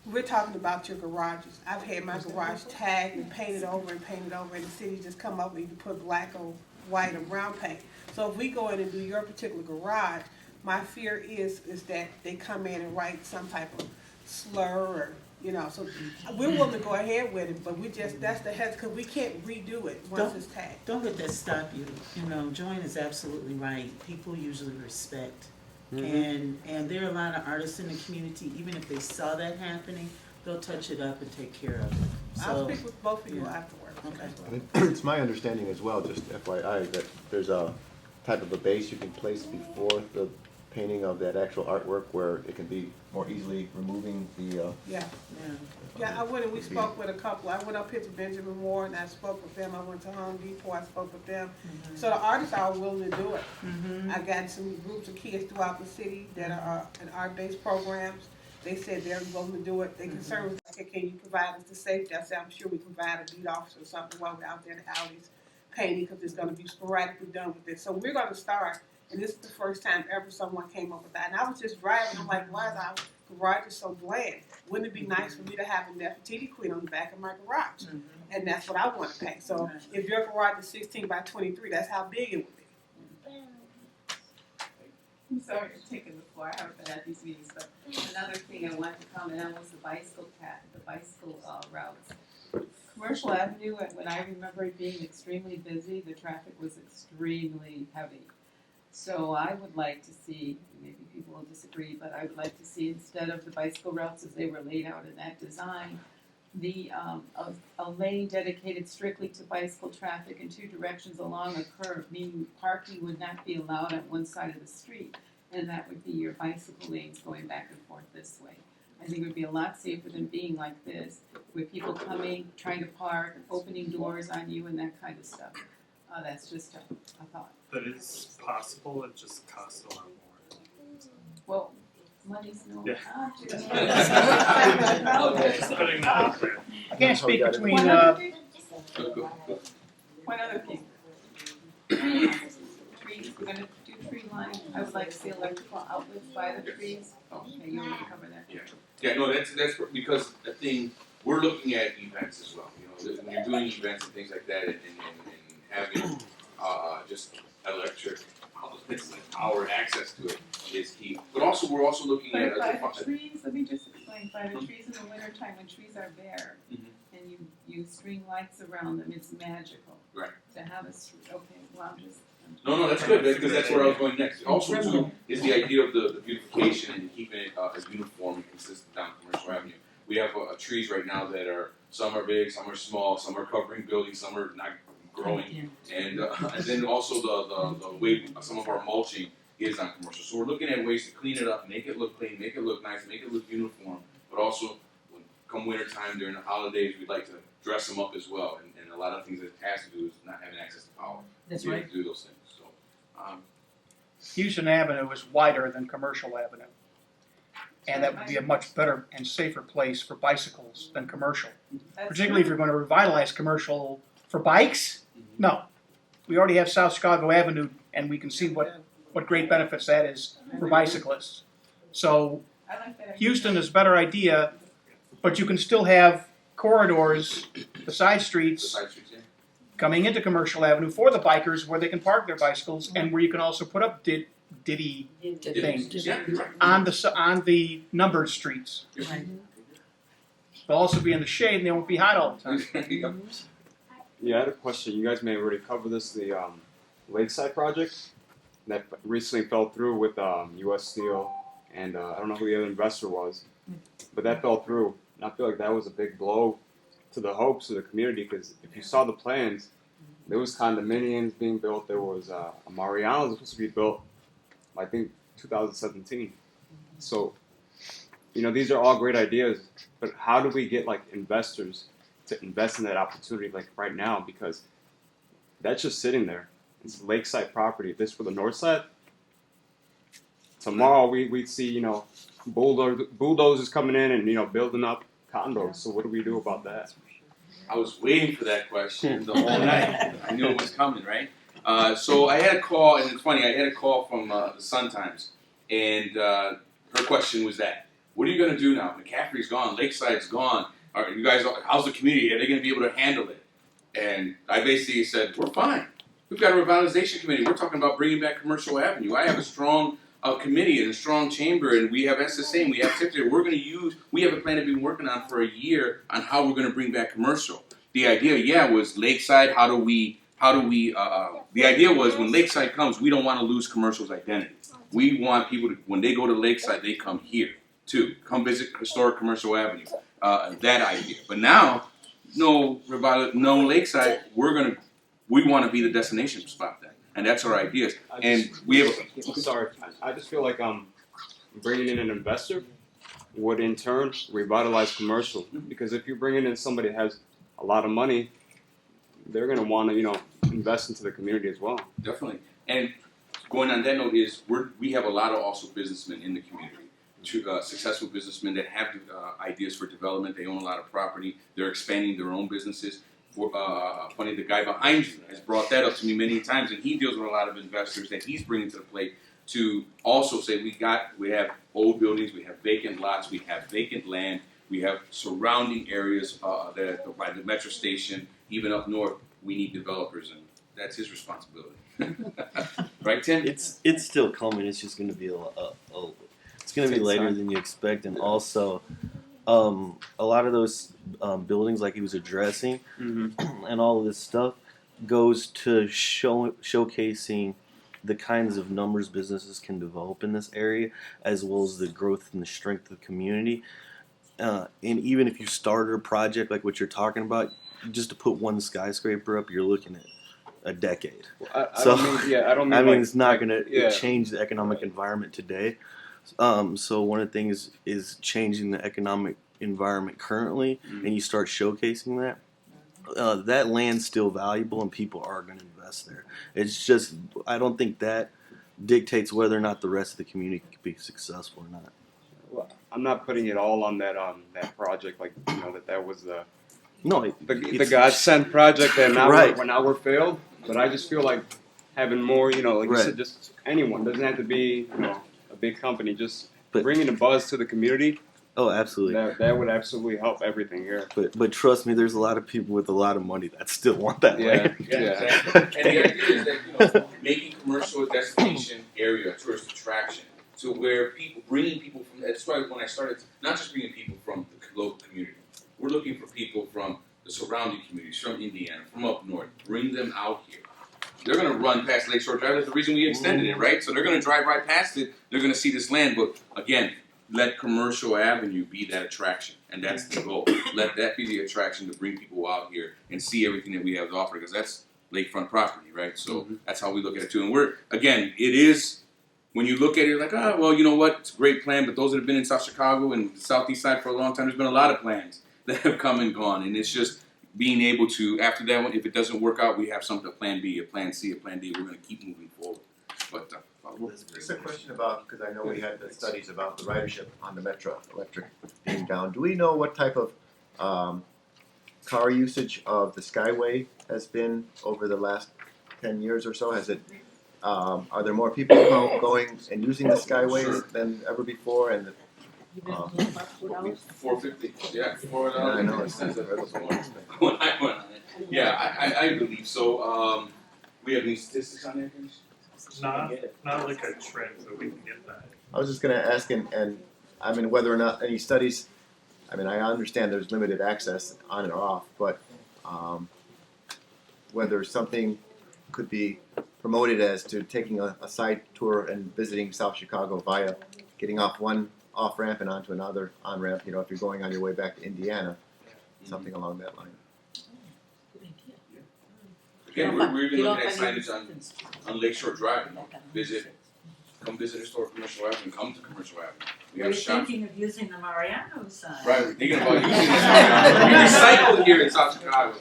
We're talking about your garages. I've had my garage tagged and painted over, and the city just come up and you can put black or white or brown paint. So if we go in and do your particular garage, my fear is that they come in and write some type of slur or You know, so we're willing to go ahead with it, but we just, that's the head, because we can't redo it once it's tagged. Don't let that stop you. You know, Joanne is absolutely right. People usually respect. And there are a lot of artists in the community, even if they saw that happening, they'll touch it up and take care of it. I'll So, speak with both of you yeah. afterwards. Okay. And it's my understanding as well, just FYI, that there's a type of a base you can place before the painting of that actual artwork where it can be more easily removing the, Yeah. Yeah. Yeah, I went and we spoke with a couple. I went up here to Benjamin Moore and I spoke with them. I went to Home Depot, I spoke with them. So the artists are willing to do it. I got some groups of kids throughout the city that are in art-based programs. They said they're willing to do it. They concerned with, okay, can you provide us the safety? I said, I'm sure we can provide a beat officer or something while we're out there in the alleys painting, because it's gonna be sporadically done with this. So we're gonna start, and this is the first time ever someone came up with that. And I was just driving, I'm like, why is our garage is so bland? Wouldn't it be nice for me to have a Nefertiti Queen on the back of my garage? And that's what I want to paint. So if your garage is 16 by 23, that's how big it would be. I'm sorry for taking the floor, I haven't been at these meetings, but another thing I wanted to comment on was the bicycle routes. Commercial Avenue, when I remember it being extremely busy, the traffic was extremely heavy. So I would like to see, maybe people will disagree, but I would like to see, instead of the bicycle routes as they were laid out in that design, a lane dedicated strictly to bicycle traffic in two directions along a curve, meaning parking would not be allowed on one side of the street, and that would be your bicycle lanes going back and forth this way. I think it would be a lot safer than being like this, with people coming, trying to park, opening doors on you and that kind of stuff. That's just a thought. That is possible, it just costs a lot more. Well, money's no Yeah. object. Just putting that out there. I can't speak between, One other thing. One other thing. Trees, we're gonna do tree line. I would like to see electrical outlets by the trees. Okay, you want to cover that? Yeah, no, that's because the thing, we're looking at events as well, you know, when you're doing events and things like that, and having, just electric outlets and power access to it is key. But also, we're also looking at. But by the trees, let me just explain, by the trees in the wintertime, when trees are bare, and you string lights around them, it's magical. Right. To have a, okay, well, I'm just. No, that's good, because that's where I was going next. Also, too, is the idea of the beautification and keeping it as uniform and consistent down Commercial Avenue. We have trees right now that are, some are big, some are small, some are covering buildings, some are not growing. And then also the way some of our mulching is on commercial. So we're looking at ways to clean it up, make it look clean, make it look nice, make it look uniform, but also come winter time during the holidays, we'd like to dress them up as well. And a lot of things that it has to do is not having access to power. That's We right. have to do those things. So, Houston Avenue is wider than Commercial Avenue. And that would be a much better and safer place for bicycles than commercial. Particularly if you're going to revitalize commercial for bikes. No. We already have South Chicago Avenue, and we can see what great benefits that is for bicyclists. So I like that. Houston is a better idea, but you can still have corridors, the side streets, coming into Commercial Avenue for the bikers where they can park their bicycles, and where you can also put up ditty things on the numbered streets. They'll also be in the shade, and they won't be hot all the time. Yeah, I had a question. You guys may have already covered this, the Lakeside project that recently fell through with U.S. Steel, and I don't know who the other investor was, but that fell through. And I feel like that was a big blow to the hopes of the community, because if you saw the plans, there was condominiums being built. There was a Mariano's was supposed to be built, I think, 2017. So, you know, these are all great ideas, but how do we get like investors to invest in that opportunity like right now? Because that's just sitting there. It's lakeside property. This for the north side. Tomorrow we'd see, you know, bulldozers coming in and, you know, building up condos. So what do we do about that? I was waiting for that question the whole night. I knew it was coming, right? So I had a call, and it's funny, I had a call from the Sun-Times, and her question was that, what are you going to do now? McCaffrey's gone, Lakeside's gone. Are you guys, how's the community? Are they going to be able to handle it? And I basically said, we're fine. We've got a revitalization committee. We're talking about bringing back Commercial Avenue. I have a strong a committee and a strong chamber, and we have SSA and we have TIP. We have a plan that we've been working on for a year on how we're gonna bring back commercial. The idea, was Lakeside, the idea was when Lakeside comes, we don't wanna lose commercial's identity. We want people to, when they go to Lakeside, they come here too. Come visit historic Commercial Avenue, that idea. But now, no Lakeside, we wanna be the destination spot then. And that's our ideas. And we have Sorry, I just feel like bringing in an investor would in turn revitalize commercial, because if you're bringing in somebody that has a lot of money, they're going to want to invest into the community as well. Definitely. And going on that note is we have a lot of also businessmen in the community, successful businessmen that have ideas for development. They own a lot of property. They're expanding their own businesses. Funny, the guy behind you has brought that up to me many times, and he deals with a lot of investors that he's bringing to the plate to also say we have old buildings, we have vacant lots, we have vacant land, we have surrounding areas that by the metro station, even up north, we need developers, and that's his responsibility. Right, Tim? It's still coming. It's just going to be it's going to be later than you expect, and also a lot of those buildings, like he was addressing, and all of this stuff goes to showcasing the kinds of numbers businesses can develop in this area, as well as the growth and the strength of the community. And even if you started a project like what you're talking about, just to put one skyscraper up, you're looking at a decade. I don't mean it's not going to change the economic environment today. So one of the things is changing the economic environment currently, and you start showcasing that. That land's still valuable, and people are going to invest there. It's just, I don't think that dictates whether or not the rest of the community can be successful or not. Well, I'm not putting it all on that project, like that was the God sent project that now we're failed. But I just feel like having more, like you said, just anyone, doesn't have to be a big company, just bringing a buzz to the community. Oh, absolutely. That would absolutely help everything here. But trust me, there's a lot of people with a lot of money that still want that land. Exactly. And the idea is that making commercial a destination area, a tourist attraction, to where bringing people from. That's why when I started, not just bringing people from the local community, we're looking for people from the surrounding communities, from Indiana, from up north. Bring them out here. They're going to run past Lakeshore Drive. That's the reason we extended it, right? So they're going to drive right past it. They're going to see this land, but again, let Commercial Avenue be that attraction, and that's the goal. Let that be the attraction to bring people out here and see everything that we have to offer, because that's lakefront property, right? So that's how we look at it too. And it is, when you look at it, you're like, well, you know what? It's a great plan, but those that have been in South Chicago and the Southeast side for a long time, there's been a lot of plans that have come and gone, and it's just being able to, after that one, if it doesn't work out, we have something, a plan B, a plan C, a plan D. We're going to keep moving forward. But just a question about, because I know we had the studies about the ridership on the Metro Electric being down. Do we know what type of car usage of the Skyway has been over the last 10 years or so? Has it? Are there more people going and using the Skyways than ever before? And 450, yeah, $4. I know When I went on it, yeah, I believe so. We have any statistics on that? Not like a trend, but we can get that. I was just going to ask, and I mean, whether or not any studies. I mean, I understand there's limited access on and off, but whether something could be promoted as to taking a side tour and visiting South Chicago via getting off one off-ramp and onto another on-ramp, if you're going on your way back to Indiana, something along that line. Again, we're even looking at signage on Lakeshore Drive. Come visit historic Commercial Avenue, come to Commercial Avenue. We have We're shops. thinking of using the Mariano sign. Right, we're thinking about using this. We recycle here in South Chicago.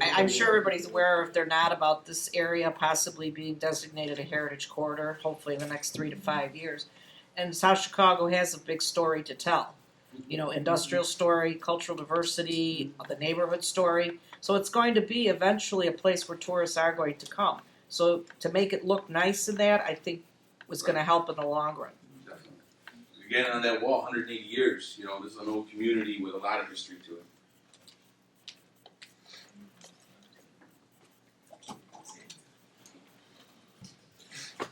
I'm sure everybody's aware, if they're not, about this area possibly being designated a heritage corridor, hopefully in the next 3 to 5 years. And South Chicago has a big story to tell. Industrial story, cultural diversity, the neighborhood story. So it's going to be eventually a place where tourists are going to come. So to make it look nice in that, I think was going to help in the long run. Definitely. Again, on that wall, 180 years. This is an old community with a lot of history to it.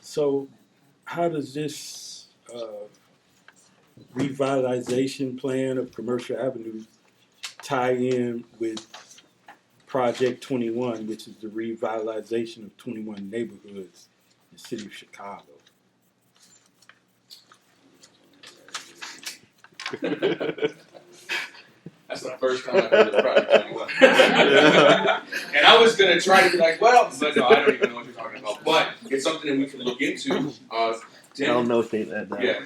So how does this revitalization plan of Commercial Avenue tie in with Project 21, which is the revitalization of 21 neighborhoods in the city of Chicago? That's the first time I've heard of Project 21. And I was gonna try to be like, well, but no, I don't even know what you're talking about. But it's something that we can look into. I don't know if they that. Yeah.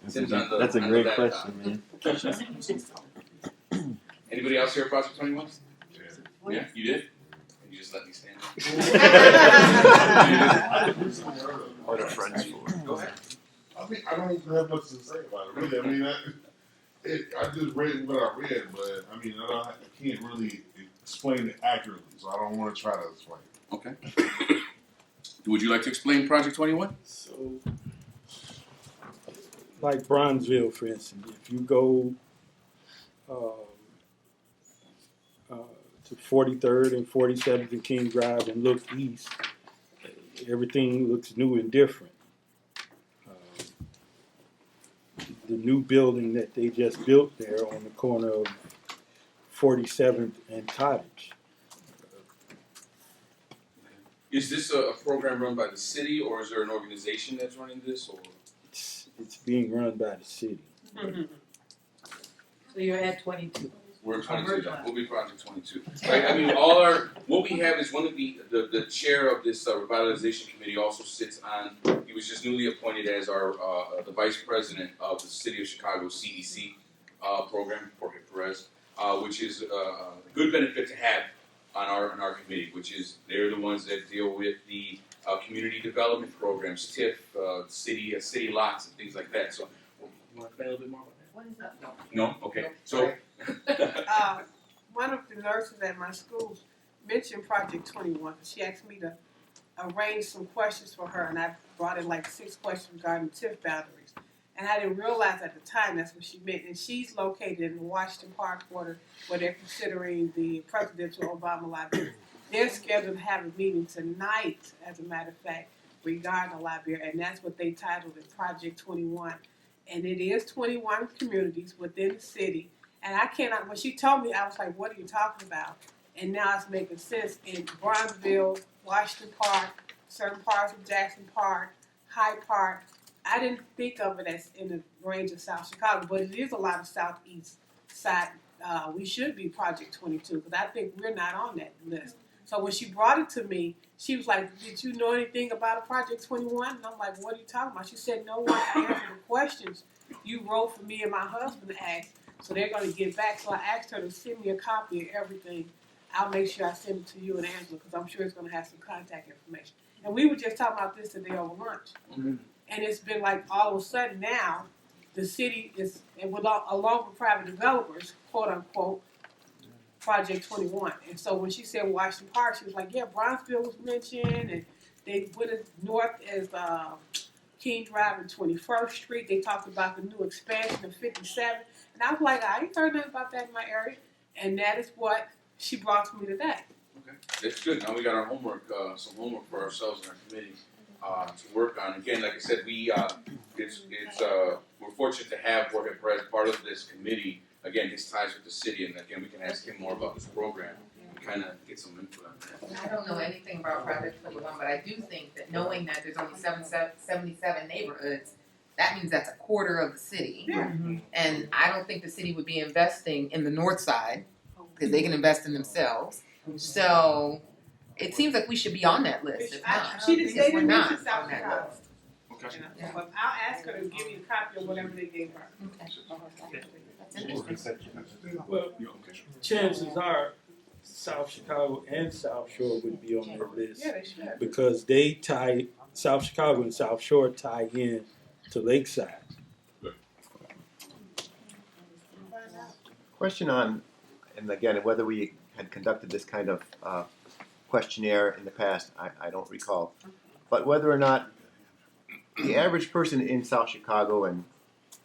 That's a great question, man. Anybody else here at Project 21? Yeah, you did? You just let me stand What are friends for? Go ahead. I mean, I don't have much to say about it, really. I mean, I just read what I read, but I mean, I can't really explain it accurately, so I don't want to try to explain it. Okay. Would you like to explain Project 21? So, like Bronzeville, for instance, if you go to 43rd and 47th and King Drive and look east, everything looks new and different. The new building that they just built there on the corner of 47th and Cottage. Is this a program run by the city, or is there an organization that's running this? Or It's being run by the city. So you're at 22. We're 22 now. We'll be Project 22. Right? I mean, what we have is one of the chair of this revitalization committee also sits on. He was just newly appointed as the vice president of the City of Chicago CEC program, Jorge Perez, which is a good benefit to have on our committee, which is they're the ones that deal with the community development programs, TIF, city lots, and things like that. So, you want to say a little bit more about that? What is that? No? Okay. So. One of the nurses at my school mentioned Project 21. She asked me to arrange some questions for her, and I brought in like 6 questions regarding TIF boundaries. And I didn't realize at the time that's what she meant. And she's located in the Washington Park quarter, where they're considering the presidential Obama library. They're scheduled to have a meeting tonight, as a matter of fact, regarding the library, and that's what they titled it, Project 21. And it is 21 communities within the city. And I cannot, when she told me, I was like, what are you talking about? And now it's making sense in Bronzeville, Washington Park, certain parts of Jackson Park, Hyde Park. I didn't think of it as in the range of South Chicago, but it is a lot of southeast side. We should be Project 22, because I think we're not on that list. So when she brought it to me, she was like, did you know anything about a Project 21? And I'm like, what are you talking about? She said, no one answered the questions you wrote for me and my husband to ask. So they're going to get back. So I asked her to send me a copy of everything. I'll make sure I send it to you and Angela, because I'm sure it's going to have some contact information. And we were just talking about this today over lunch. Mm-hmm. And it's been like all of a sudden now, the city is, and along with private developers, quote unquote, Project 21. And so when she said Washington Park, she was like, yeah, Bronzeville was mentioned, and they went as north as King Drive and 21st Street. They talked about the new expansion of 57. And I was like, I ain't heard nothing about that in my area. And that is what she brought to me today. Okay, that's good. Now we got our homework, some homework for ourselves and our committee to work on. Again, like I said, we're fortunate to have Jorge Perez part of this committee. Again, his ties with the city, and again, we can ask him more about this program and kind of get some input on that. I don't know anything about Project 21, but I do think that knowing that there's only 77 neighborhoods, that means that's a quarter of the city. Yeah. And I don't think the city would be investing in the north side, because they can invest in themselves. So it seems like we should be on that list. If not, She didn't say we're anything not to South on that Chicago. list. Okay. Yeah. But I'll ask her to give you a copy of whatever they gave her. Okay. That's interesting. Well, chances are South Chicago and South Shore would be on that list. Yeah, they should. Because they tie, South Chicago and South Shore tie in to Lakeside. Question on, and again, whether we had conducted this kind of questionnaire in the past, I don't recall. But whether or not the average person in South Chicago and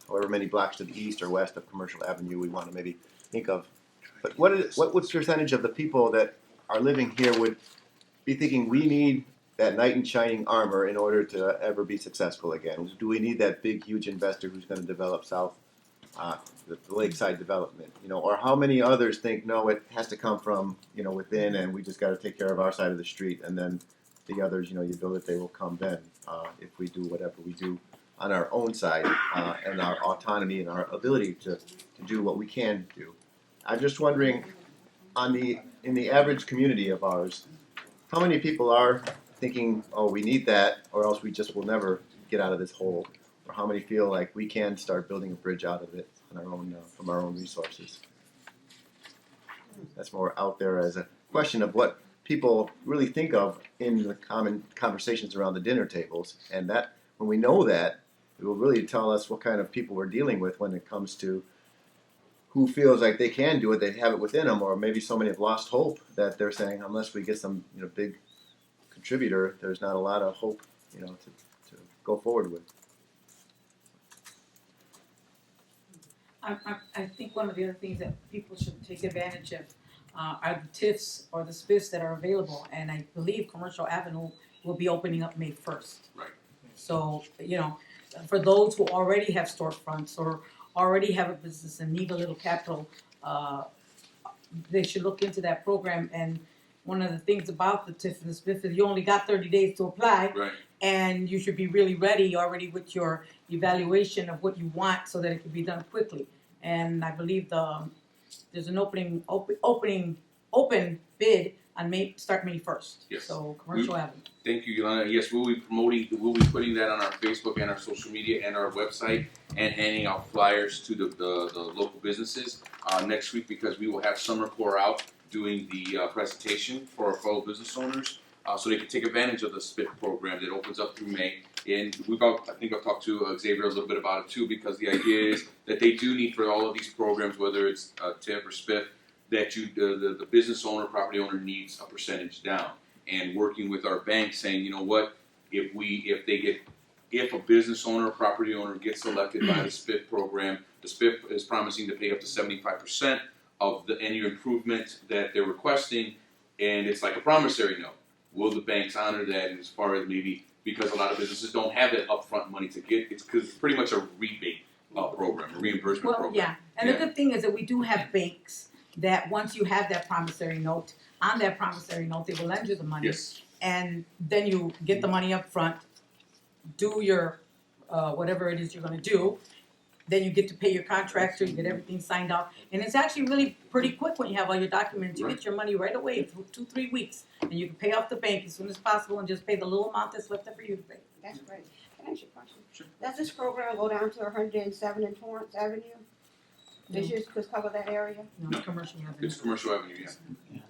however many blocks to the east or west of Commercial Avenue we want to maybe think of, but what percentage of the people that are living here would be thinking we need that knight in shining armor in order to ever be successful again? Do we need that big, huge investor who's going to develop the lakeside development? Or how many others think, no, it has to come from, within, and we just got to take care of our side of the street, and then the others, you build it, they will come then, if we do whatever we do on our own side, and our autonomy and our ability to do what we can do. I'm just wondering, in the average community of ours, how many people are thinking, oh, we need that, or else we just will never get out of this hole? Or how many feel like we can start building a bridge out of it on our own, from our own resources? That's more out there as a question of what people really think of in the common conversations around the dinner tables, and that when we know that, it will really tell us what kind of people we're dealing with when it comes to who feels like they can do it, they have it within them, or maybe so many have lost hope that they're saying, unless we get some big contributor, there's not a lot of hope to go forward with. I think one of the other things that people should take advantage of are the TIFs or the SPIFs that are available, and I believe Commercial Avenue will be opening up May 1st. Right. So, for those who already have storefronts or already have a business and need a little capital, they should look into that program. And one of the things about the TIF and the SPIF is you only got 30 days to apply, Right. and you should be really ready already with your evaluation of what you want so that it can be done quickly. And I believe there's an open bid on start May 1st. Yes. So Commercial Avenue. Thank you, Yolanda. Yes, we'll be putting that on our Facebook and our social media and our website, and handing out flyers to the local businesses next week, because we will have Summer pour out doing the presentation for our fellow business owners, so they can take advantage of the SPIF program that opens up through May. And I think I've talked to Xavier a little bit about it too, because the idea is that they do need, for all of these programs, whether it's TIF or SPIF, that the business owner, property owner needs a percentage down. And working with our bank, saying, you know what, if a business owner or property owner gets selected by the SPIF program, the SPIF is promising to pay up to 75% of any improvement that they're requesting, and it's like a promissory note. Will the banks honor that? And as far as maybe, because a lot of businesses don't have that upfront money to get, it's because it's pretty much a rebate program, a reimbursement program. Yeah, and the good thing is that we do have banks that once you have that promissory note, on that promissory note, they will lend you the money. Yes. And then you get the money up front, do your whatever it is you're going to do. Then you get to pay your contractor, you get everything signed off. And it's actually really pretty quick when you have all your documents. You get your money right away, 2-3 weeks. And you can pay off the bank as soon as possible and just pay the little amount that's left for you to pay. That's great. Can I ask you a question? Sure. Does this program go down to 107 and Torrance Avenue? Does yours cover that area? No, it's Commercial Avenue. It's Commercial Avenue, yeah.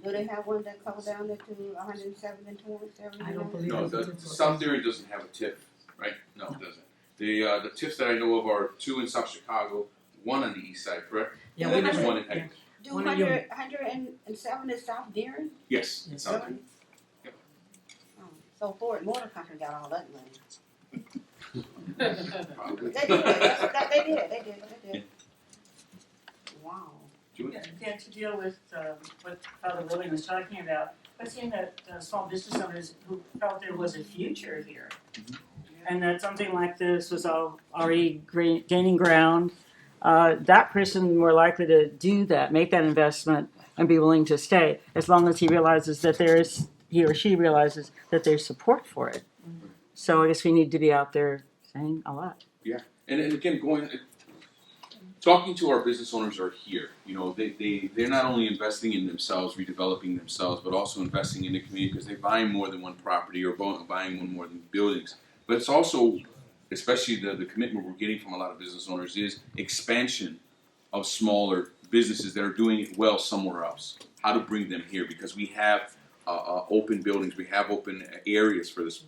Do they have one that cover down there to 107 and Torrance Avenue? I don't believe No, the South area doesn't have a TIF, right? No, it doesn't. The TIFs that I know of are 2 in South Chicago, 1 on the east side, correct? Yeah, and then there's 1 in Hagerty. Do 107 is South Deering? Yes, it's South Deering. Oh, so Ford Motor Company got all that money. Probably. They did. Wow. Yeah, to deal with what Father William was talking about, I've seen that small business owners who felt there was a future here. And that something like this was already gaining ground, that person more likely to do that, make that investment, and be willing to stay, as long as he or she realizes that there's support for it. So I guess we need to be out there saying a lot. Yeah, and again, talking to our business owners are here. They're not only investing in themselves, redeveloping themselves, but also investing in the community, because they're buying more than one property or buying more than buildings. But it's also, especially the commitment we're getting from a lot of business owners, is expansion of smaller businesses that are doing it well somewhere else. How to bring them here, because we have open buildings, we have open areas for this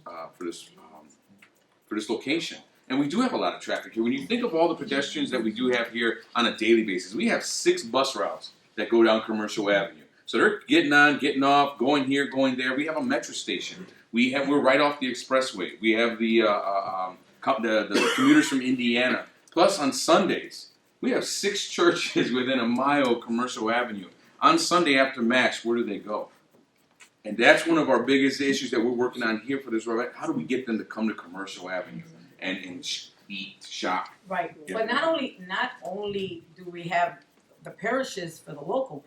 location. And we do have a lot of traffic here. When you think of all the pedestrians that we do have here on a daily basis, we have 6 bus routes that go down Commercial Avenue. So they're getting on, getting off, going here, going there. We have a metro station. We're right off the expressway. We have the commuters from Indiana. Plus on Sundays, we have 6 churches within a mile of Commercial Avenue. On Sunday after Mass, where do they go? And that's one of our biggest issues that we're working on here for this road. How do we get them to come to Commercial Avenue and eat, shop? Right, Yeah. but not only do we have the parishes for the local,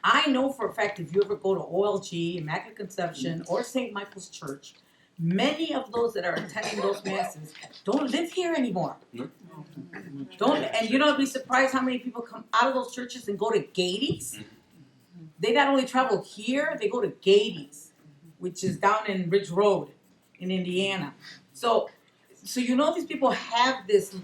I know for a fact if you ever go to OLG, Immaculate Conception, or St. Michael's Church, many of those that are attending those masses don't live here anymore. And you don't be surprised how many people come out of those churches and go to Gades. They not only travel here, they go to Gades, which is down in Ridge Road in Indiana. So you know these people have this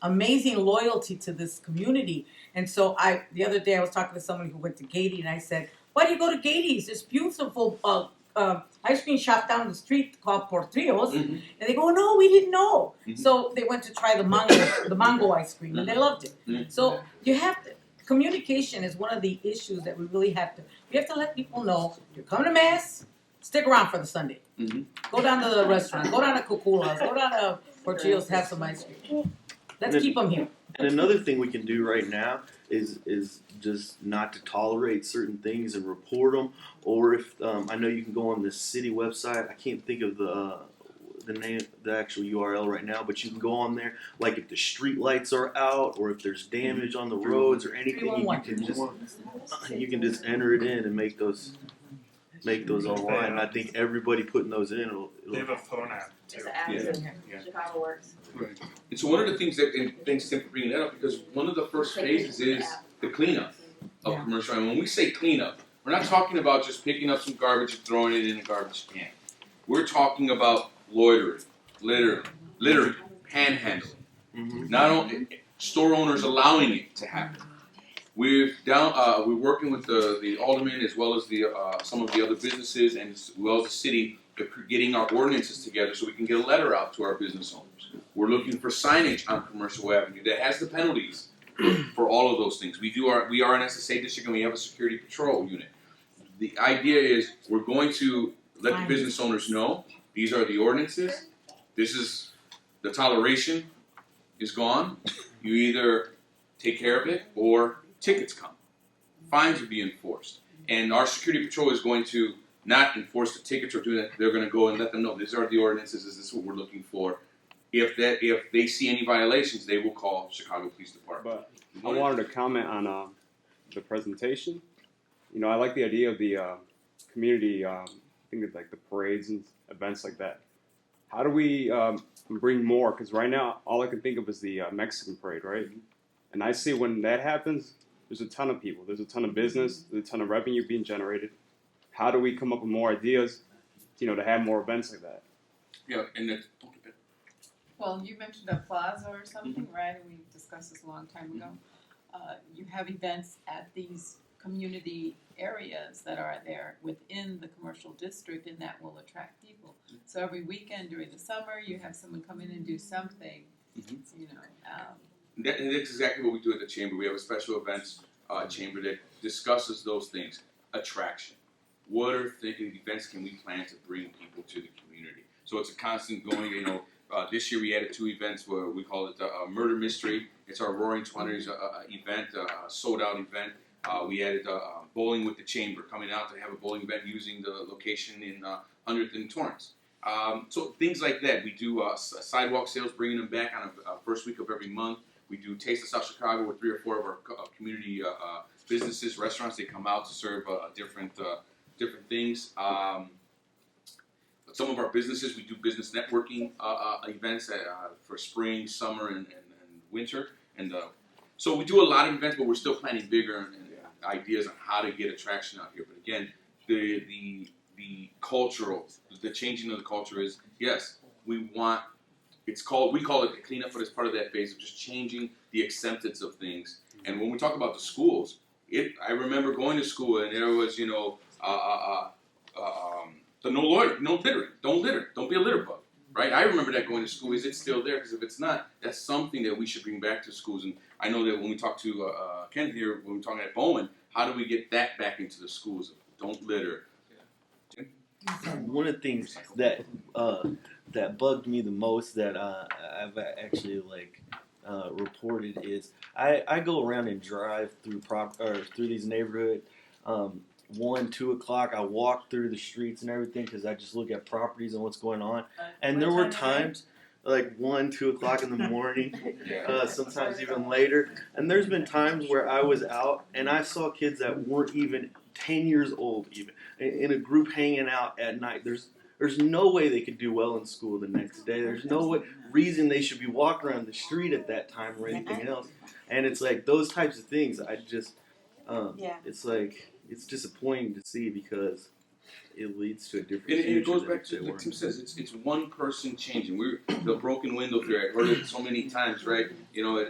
amazing loyalty to this community. And so the other day I was talking to someone who went to Gades, and I said, "Why do you go to Gades? This beautiful ice cream shop down the street called Portillo's." And they go, "No, we didn't know." So they went to try the mango ice cream, and they loved it. So you have to. Communication is one of the issues that we really have to. We have to let people know you come to mass, stick around for the Sunday. Go down to the restaurant. Go down to Cocula's. Go down to Portillo's. Have some ice cream. Let's keep them here. And another thing we can do right now is just not to tolerate certain things and report them. Or if I know you can go on the city website. I can't think of the name, the actual URL right now, but you can go on there. Like if the street lights are out, or if there's damage on the roads or anything, you can just enter it in and make those online. And I think everybody putting those in, They have a phone app too. Yeah. Chicago works. Right. And so one of the things and thanks Tim for bringing that up, because one of the first phases is the cleanup of commercial. And when we say cleanup, we're not talking about just picking up some garbage and throwing it in a garbage can. We're talking about loitering, littering, panhandling. Not only store owners allowing it to happen. We're working with the aldermen as well as some of the other businesses and as well as the city, getting our ordinances together so we can get a letter out to our business owners. We're looking for signage on Commercial Avenue that has the penalties for all of those things. We are an SSA district and we have a security patrol unit. The idea is we're going to let the business owners know these are the ordinances. This is the toleration is gone. You either take care of it or tickets come. Fines will be enforced. And our security patrol is going to not enforce the tickets or do that. They're going to go and let them know these are the ordinances. This is what we're looking for. If they see any violations, they will call Chicago Police Department. But I wanted to comment on the presentation. You know, I like the idea of the community. I think of like the parades and events like that. How do we bring more? Because right now, all I can think of is the Mexican parade, right? And I see when that happens, there's a ton of people. There's a ton of business. There's a ton of revenue being generated. How do we come up with more ideas, to have more events like that? Yeah, and that's... Well, you mentioned a plaza or something, right? We discussed this a long time ago. You have events at these community areas that are there within the commercial district, and that will attract people. So every weekend during the summer, you have someone come in and do something, That's exactly what we do at the chamber. We have a special events chamber that discusses those things. Attraction. What events can we plan to bring people to the community? So it's a constant going, this year we added 2 events where we call it Murder Mystery. It's our Roaring 20s event, a sold-out event. We added Bowling with the Chamber, coming out to have a bowling event using the location in 100th and Torrance. So things like that. We do sidewalk sales, bringing them back on a first week of every month. We do Taste of South Chicago with 3 or 4 of our community businesses, restaurants. They come out to serve different things. Some of our businesses, we do business networking events for spring, summer, and winter. And so we do a lot of events, but we're still planning bigger and ideas on how to get attraction out here. But again, the cultural, the changing of the culture is, yes, we call it the cleanup, but it's part of that phase of just changing the acceptance of things. And when we talk about the schools, I remember going to school and there was, the no littering, don't litter, don't be a litter bug, right? I remember that going to school. Is it still there? Because if it's not, that's something that we should bring back to schools. And I know that when we talk to Ken here, when we're talking at Bowen, how do we get that back into the schools? Don't litter. One of the things that bugged me the most that I've actually reported is I go around and drive through these neighborhoods 1, 2 o'clock. I walk through the streets and everything because I just look at properties and what's going on. And there were times like 1, 2 o'clock in the morning, sometimes even later. And there's been times where I was out and I saw kids that weren't even 10 years old, even in a group hanging out at night. There's no way they could do well in school the next day. There's no reason they should be walking around the street at that time or anything else. And it's like those types of things. I just, it's like it's disappointing to see because it leads to a different future. And it goes back than to they what were. Tim says. It's one person changing. We're the broken window theory. I've heard it so many times, right? You know,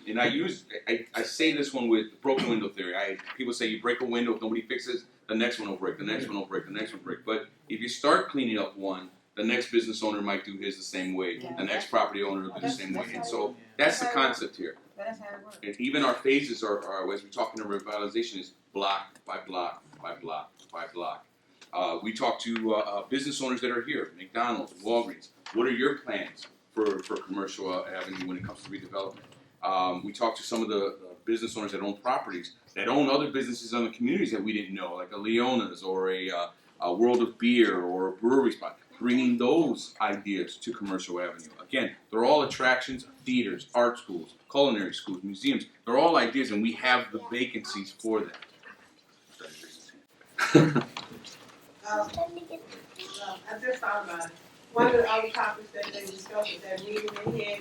and I say this one with broken window theory. People say you break a window, if nobody fixes, the next one will break, the next one will break, the next one will break. But if you start cleaning up one, the next business owner might do his the same way. The next property owner will do the same way. And so that's the concept here. That's how it works. And even our phases are as we're talking to revitalization, is block by block by block by block. We talk to business owners that are here, McDonald's, Walgreens. What are your plans for Commercial Avenue when it comes to redevelopment? We talk to some of the business owners that own properties, that own other businesses in the communities that we didn't know, like a Leona's or a World of Beer or a brewery spot, bringing those ideas to Commercial Avenue. Again, they're all attractions, theaters, art schools, culinary schools, museums. They're all ideas, and we have the vacancies for them. I just thought about it. One of the other topics that they discussed at that meeting they had,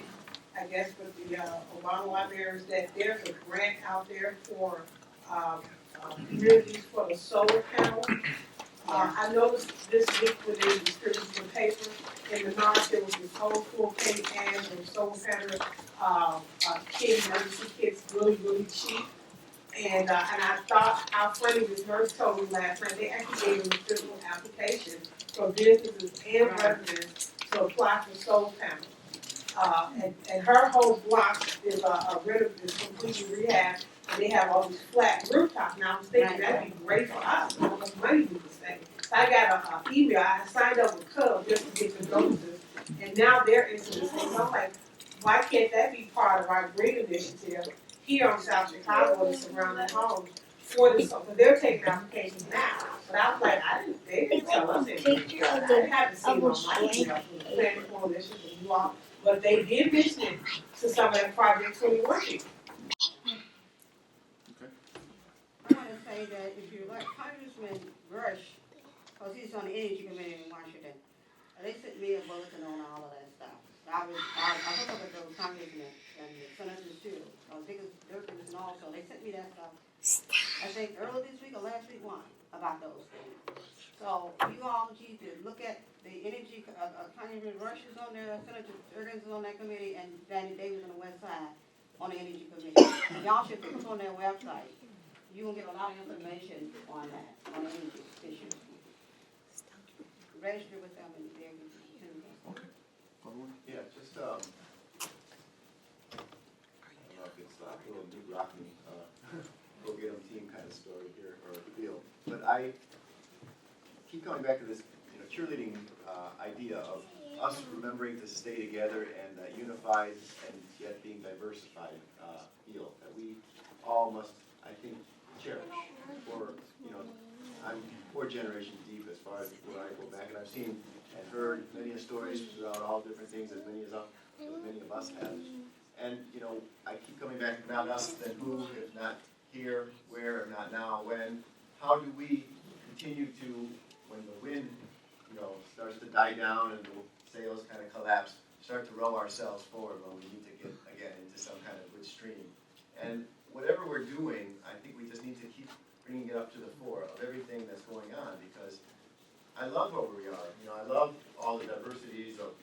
I guess with the Obama library, is that there's a grant out there for communities for the solar panel. I noticed this week when they distributed the paper, in the north there was this whole full page ad for solar panel kit, emergency kits, really cheap. And I thought how funny this nurse told me last night, they actually gave them a physical application for businesses and residents to apply for solar panels. And her whole block is is completely rehabbed, and they have all these flat rooftops. Now I was thinking that'd be great for us, how much money we could save. So I got an email, I signed up with Cub just to get the notices, and now they're into this thing. So I'm like, why can't that be part of our green initiative here on South Chicago and surrounding homes for this? Because they're taking applications now. But I was like, they didn't tell us anything. I haven't seen on my email from the Planning Coalition and you all, but they did mention it to some of that Project 21 people. I want to say that if you like Congressman Rush, because he's on the Energy Committee in Washington, they sent me a bulletin on all of that stuff. I hooked up with those congressmen and the senators too. Dirkins and also, they sent me that stuff. I think earlier this week or last week one about those things. So you all need to look at the energy. Congressman Rush is on there, Senator Dirkins is on that committee, and Danny Davis on the west side on the energy committee. Y'all should look on their website. You will get a lot of information on that, on energy issues. Register with them and they're too. Yeah, just, I don't know if it's a little new rocking, go get 'em team kind of story here, or feel. But I keep coming back to this, cheerleading idea of us remembering to stay together and that unified and yet being diversified feel that we all must, I think, cherish. For, I'm 4 generations deep as far as where I go back, and I've seen and heard many stories throughout all different things, as many of us have. And, I keep coming back to not us, then who, if not here, where, if not now, when. How do we continue to, when the wind, starts to die down and the sails kind of collapse, start to row ourselves forward when we need to get, again, into some kind of good stream. And whatever we're doing, I think we just need to keep bringing it up to the fore of everything that's going on, because I love where we are. I love all the diversities of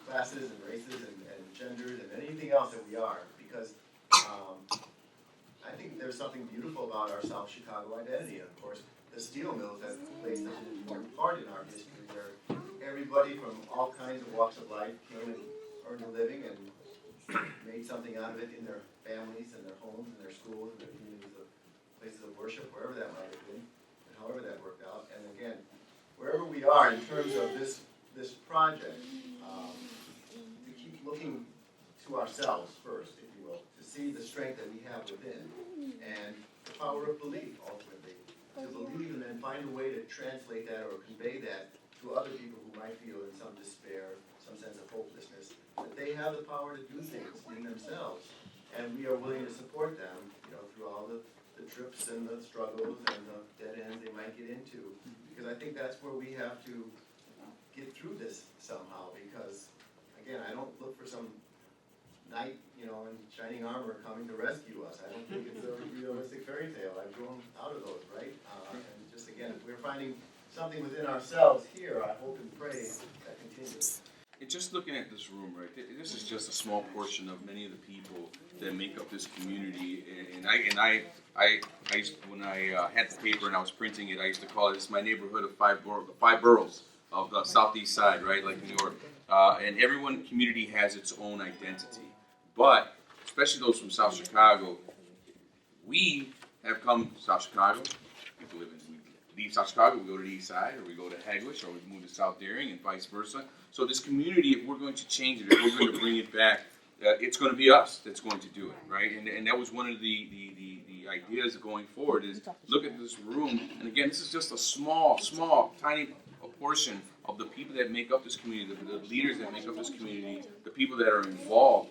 classes and races and genders and anything else that we are, because I think there's something beautiful about our South Chicago identity. And of course, the steel mills have played such an important part in our history, where everybody from all kinds of walks of life came and earned a living and made something out of it in their families and their homes and their schools and their communities of places of worship, wherever that might have been, and however that worked out. And again, wherever we are in terms of this project, to keep looking to ourselves first, if you will, to see the strength that we have within, and to the power of belief, ultimately. To believe and then find a way to translate that or convey that to other people who might feel in some despair, some sense of hopelessness, that they have the power to do things in themselves. And we are willing to support them, through all the trips and the struggles and the dead ends they might get into. Because I think that's where we have to get through this somehow, because, again, I don't look for some knight, in shining armor coming to rescue us. I don't think it's a realistic fairy tale. I've grown out of those, right? And just, again, if we're finding something within ourselves here, I hope and pray that continues. And just looking at this room, right, this is just a small portion of many of the people that make up this community. And I used, when I had the paper and I was printing it, I used to call it, it's my neighborhood of five boroughs of the southeast side, right, like New York. And every community has its own identity. But, especially those from South Chicago, we have come to South Chicago, we leave South Chicago, we go to the east side, or we go to Hegewisch, or we move to South Daring, and vice versa. So this community, if we're going to change it, if we're going to bring it back, it's going to be us that's going to do it, right? And that was one of the ideas going forward, is look at this room, and again, this is just a small, tiny portion of the people that make up this community, the leaders that make up this community, the people that are involved.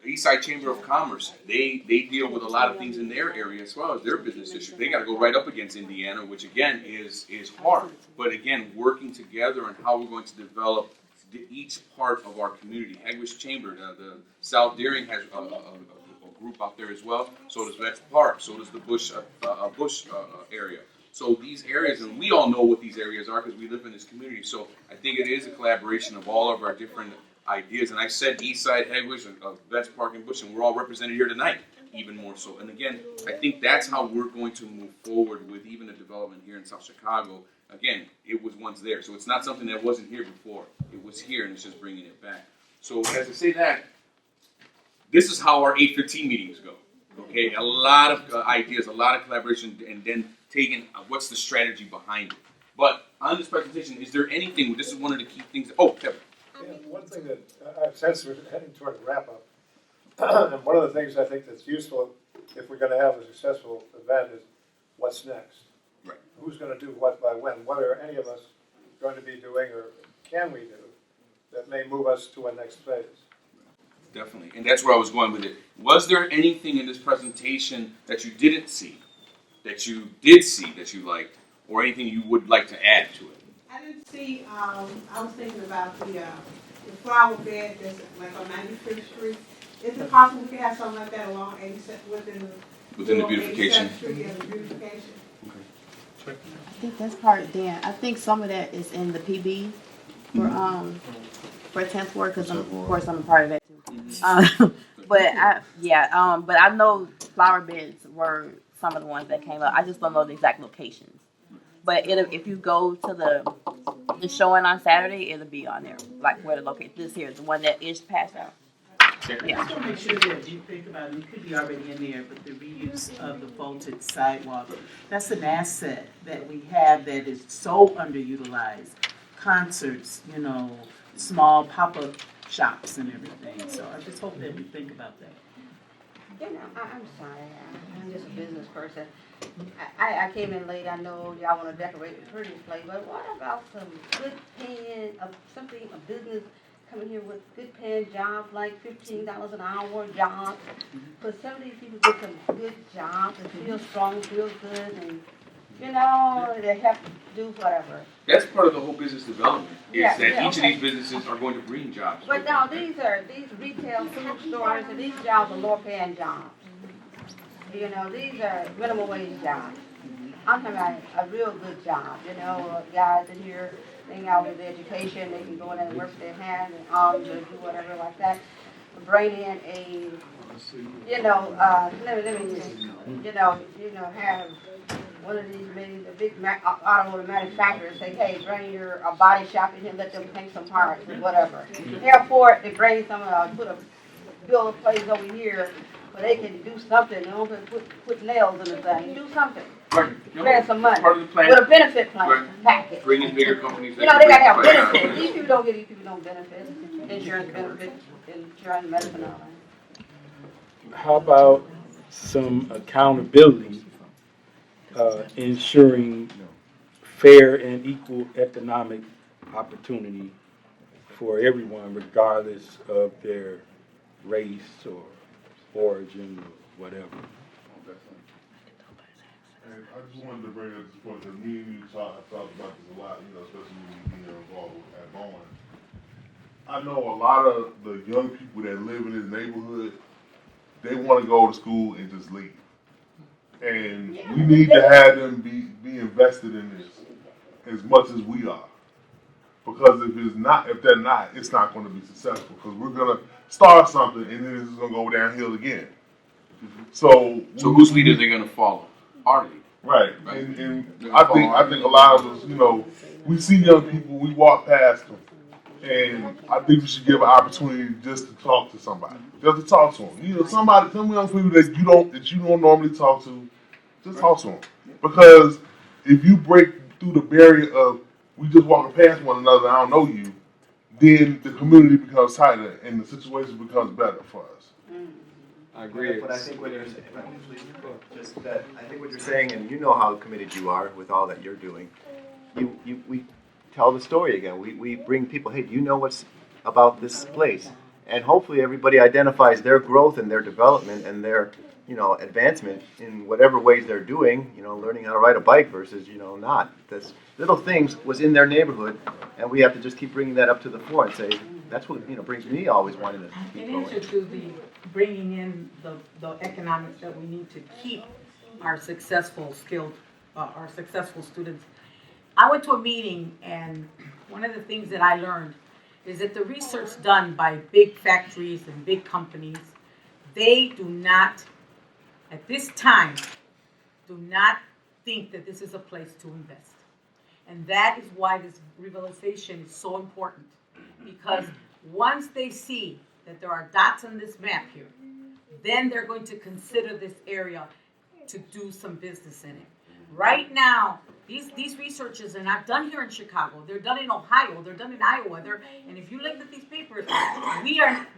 The East Side Chamber of Commerce, they deal with a lot of things in their area as well as their business issues. They got to go right up against Indiana, which again is hard. But again, working together on how we're going to develop each part of our community. Hegewisch Chamber, the South Daring has a group out there as well. So does Vets Park. So does the Bush area. So these areas, and we all know what these areas are because we live in this community. So I think it is a collaboration of all of our different ideas. And I said East Side, Hegewisch, Vets Park, and Bush, and we're all represented here tonight, even more so. And again, I think that's how we're going to move forward with even the development here in South Chicago. Again, it was once there. So it's not something that wasn't here before. It was here, and it's just bringing it back. So as I say that, this is how our 8:15 meetings go. Okay, a lot of ideas, a lot of collaboration, and then taking what's the strategy behind it. But on this presentation, is there anything, this is one of the key things, Kevin. Yeah, one thing that I've sensed we're heading toward a wrap up, and one of the things I think that's useful if we're going to have a successful event is what's next. Right. Who's going to do what by when? What are any of us going to be doing, or can we do, that may move us to a next phase? Definitely, and that's where I was going with it. Was there anything in this presentation that you didn't see, that you did see, that you liked, or anything you would like to add to it? I didn't see, I was thinking about the flower bed that's like on 95th Street. Is it possible we could have something like that along 87th, within the beautification? 87th Street, yeah, the beautification. Okay. I think that's part, Dan. I think some of that is in the PB for 10th Ward, because of course I'm a part of that too. But I know flower beds were some of the ones that came up. I just don't know the exact locations. But if you go to the showing on Saturday, it'll be on there, like where the location. This here is the one that is passed out. Yeah. Just want to make sure that you think about it. It could be already in there, but the reuse of the vaulted sidewalk, that's an asset that we have that is so underutilized. Concerts, small pop-up shops and everything. So I just hope that we think about that. I'm sorry, I'm just a business person. I came in late, I know y'all wanna decorate the pretty place, but what about some good paying, a business coming here with good paying jobs, like $15 an hour jobs? For some of these people get some good jobs and feel strong, feel good, and, they have to do whatever. That's part of the whole business development, is that each of okay. these businesses are going to bring jobs. But now, these retail food stores, and these jobs are lower paying jobs. These are minimum wage jobs. I'm talking about a real good job, guys in here, they out with education, they can go in and work their hands and arms or do whatever like that. Bring in a, let me just, have one of these maybe the big automotive manufacturers say, hey, bring your body shop in here, let them paint some parts or whatever. Airport, they bring some, build a place over here where they can do something. They don't put nails in the thing. Do something. Right. Spend some money. Part of the plan. With a benefit plan Right. package. Bring in bigger companies. They gotta have benefits. These people don't benefits. Insurance benefits, insurance, medicine, all that. How about some accountability, ensuring fair and equal economic opportunity for everyone, regardless of their race or origin or whatever. And I just wanted to bring up this point, because me and you talked about this a lot, especially when being involved at Bowen. I know a lot of the young people that live in this neighborhood, they want to go to school and just leave. And we need to have them be invested in this as much as we are. Because if they're not, it's not going to be successful. Because we're going to start something and then it's going to go downhill again. So whose lead are they going to follow? Our lead. Right. And I think a lot of us, we see young people, we walk past them, and I think we should give an opportunity just to talk to somebody, just to talk to them. Some young people that you don't normally talk to, just talk to them. Because if you break through the barrier of we just walking past one another, I don't know you, then the community becomes tighter and the situation becomes better for us. I agree. But I think what you're saying, I think what you're saying, and you know how committed you are with all that you're doing. We tell the story again. We bring people. Hey, do you know what's about this place? And hopefully everybody identifies their growth and their development and their advancement in whatever ways they're doing. Learning how to ride a bike versus not. This little things was in their neighborhood, and we have to just keep bringing that up to the fore and say that's what brings me always wanting to keep In going. answer to the bringing in the economics that we need to keep our successful our successful students. I went to a meeting, and one of the things that I learned is that the research done by big factories and big companies, they do not, at this time, do not think that this is a place to invest. And that is why this revitalization is so important. Because once they see that there are dots on this map here, then they're going to consider this area to do some business in it. Right now, these researches are not done here in Chicago. They're done in Ohio. They're done in Iowa. And if you look at these papers,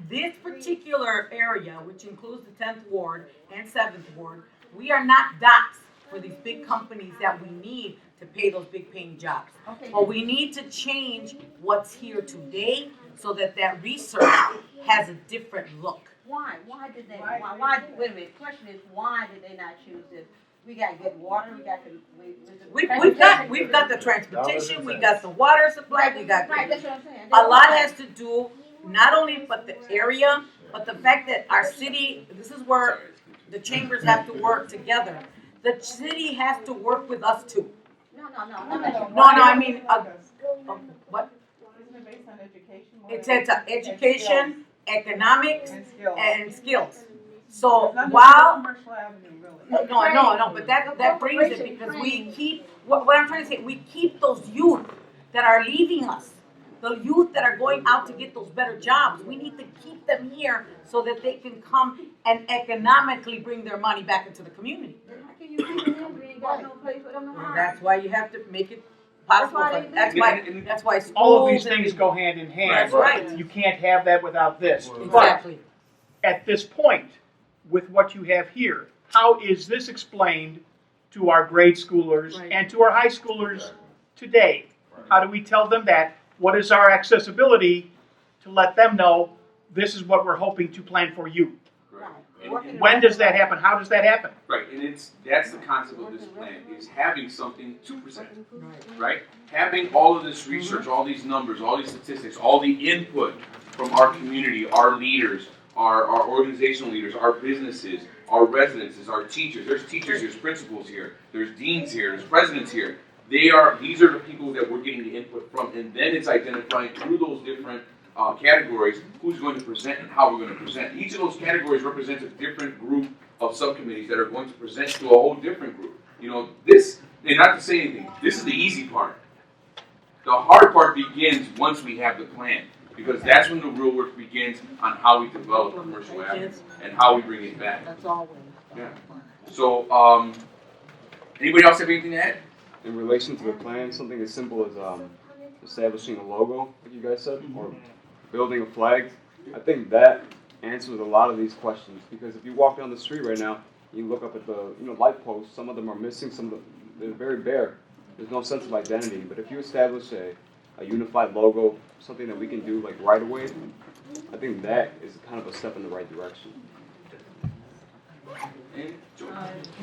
this particular area, which includes the 10th Ward and 7th Ward, we are not dots for these big companies that we need to pay those big paying jobs. Okay. But we need to change what's here today so that research has a different look. Why did they, why, wait a minute, question is, why did they not choose this? We got good water, We've got the transportation, we got the water supply, we got. Right, that's what I'm saying. A lot has to do, not only but the area, but the fact that our city, this is where the chambers have to work together. The city has to work with us too. No, I mean, what? Isn't it based on education? It's education, economics, and skills. So It's not just while, Commercial Avenue, really. no, but that brings it because we keep, what I'm trying to say, we keep those youth that are leaving us, the youth that are going out to get those better jobs. We need to keep them here so that they can come and economically bring their money back into the community. How can you keep them? We ain't got no place for them to hire. That's why you have to make it possible. That's why schools. All of these things go hand in hand. That's right. You can't have that without this. Exactly. But at this point, with what you have here, how is this explained to our grade schoolers and to our high schoolers today? How do we tell them that? What is our accessibility to let them know this is what we're hoping to plan for you? When does that happen? How does that happen? Right, and that's the concept of this plan, is having something to present, right? Having all of this research, all these numbers, all these statistics, all the input from our community, our leaders, our organizational leaders, our businesses, our residences, our teachers. There's teachers, there's principals here, there's deans here, there's presidents here. These are the people that we're getting the input from, and then it's identifying through those different categories who's going to present and how we're going to present. Each of those categories represents a different group of subcommittees that are going to present to a whole different group. This, and not to say anything, this is the easy part. The hard part begins once we have the plan, because that's when the real work begins on how we develop commercial avenues and how we bring it back. That's always. Yeah. So, anybody else have anything to add? In relation to the plan, something as simple as establishing a logo, like you guys said, or building a flag. I think that answers a lot of these questions, because if you walk down the street right now, You look up at the light posts. Some of them are missing. Some of them they're very bare. There's no sense of identity. But if you establish a unified logo, something that we can do like right away, I think that is kind of a step in the right direction. Can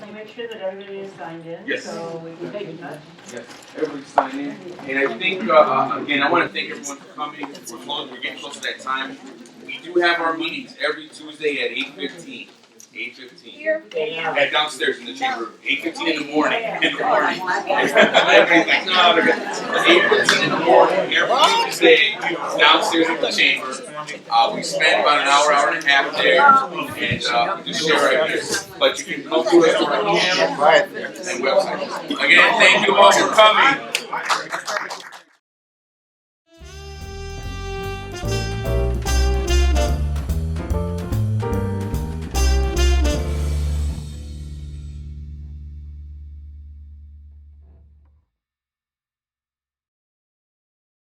you make sure that everybody is signed in? Yes. So we can keep in touch? Yes, everybody sign in. And I think, again, I want to thank everyone for coming. We're getting close to that time. We do have our meetings every Tuesday at 8:15. 8:15. Here? Yeah, downstairs in the chamber room. 8:15 in the morning. Everybody's like, no, they're good. 8:15 in the morning. Every Tuesday, downstairs in the chamber. We spend about an hour, hour and a half there, and just share ideas. But you can come to us on our camera and website. Again, thank you all for coming.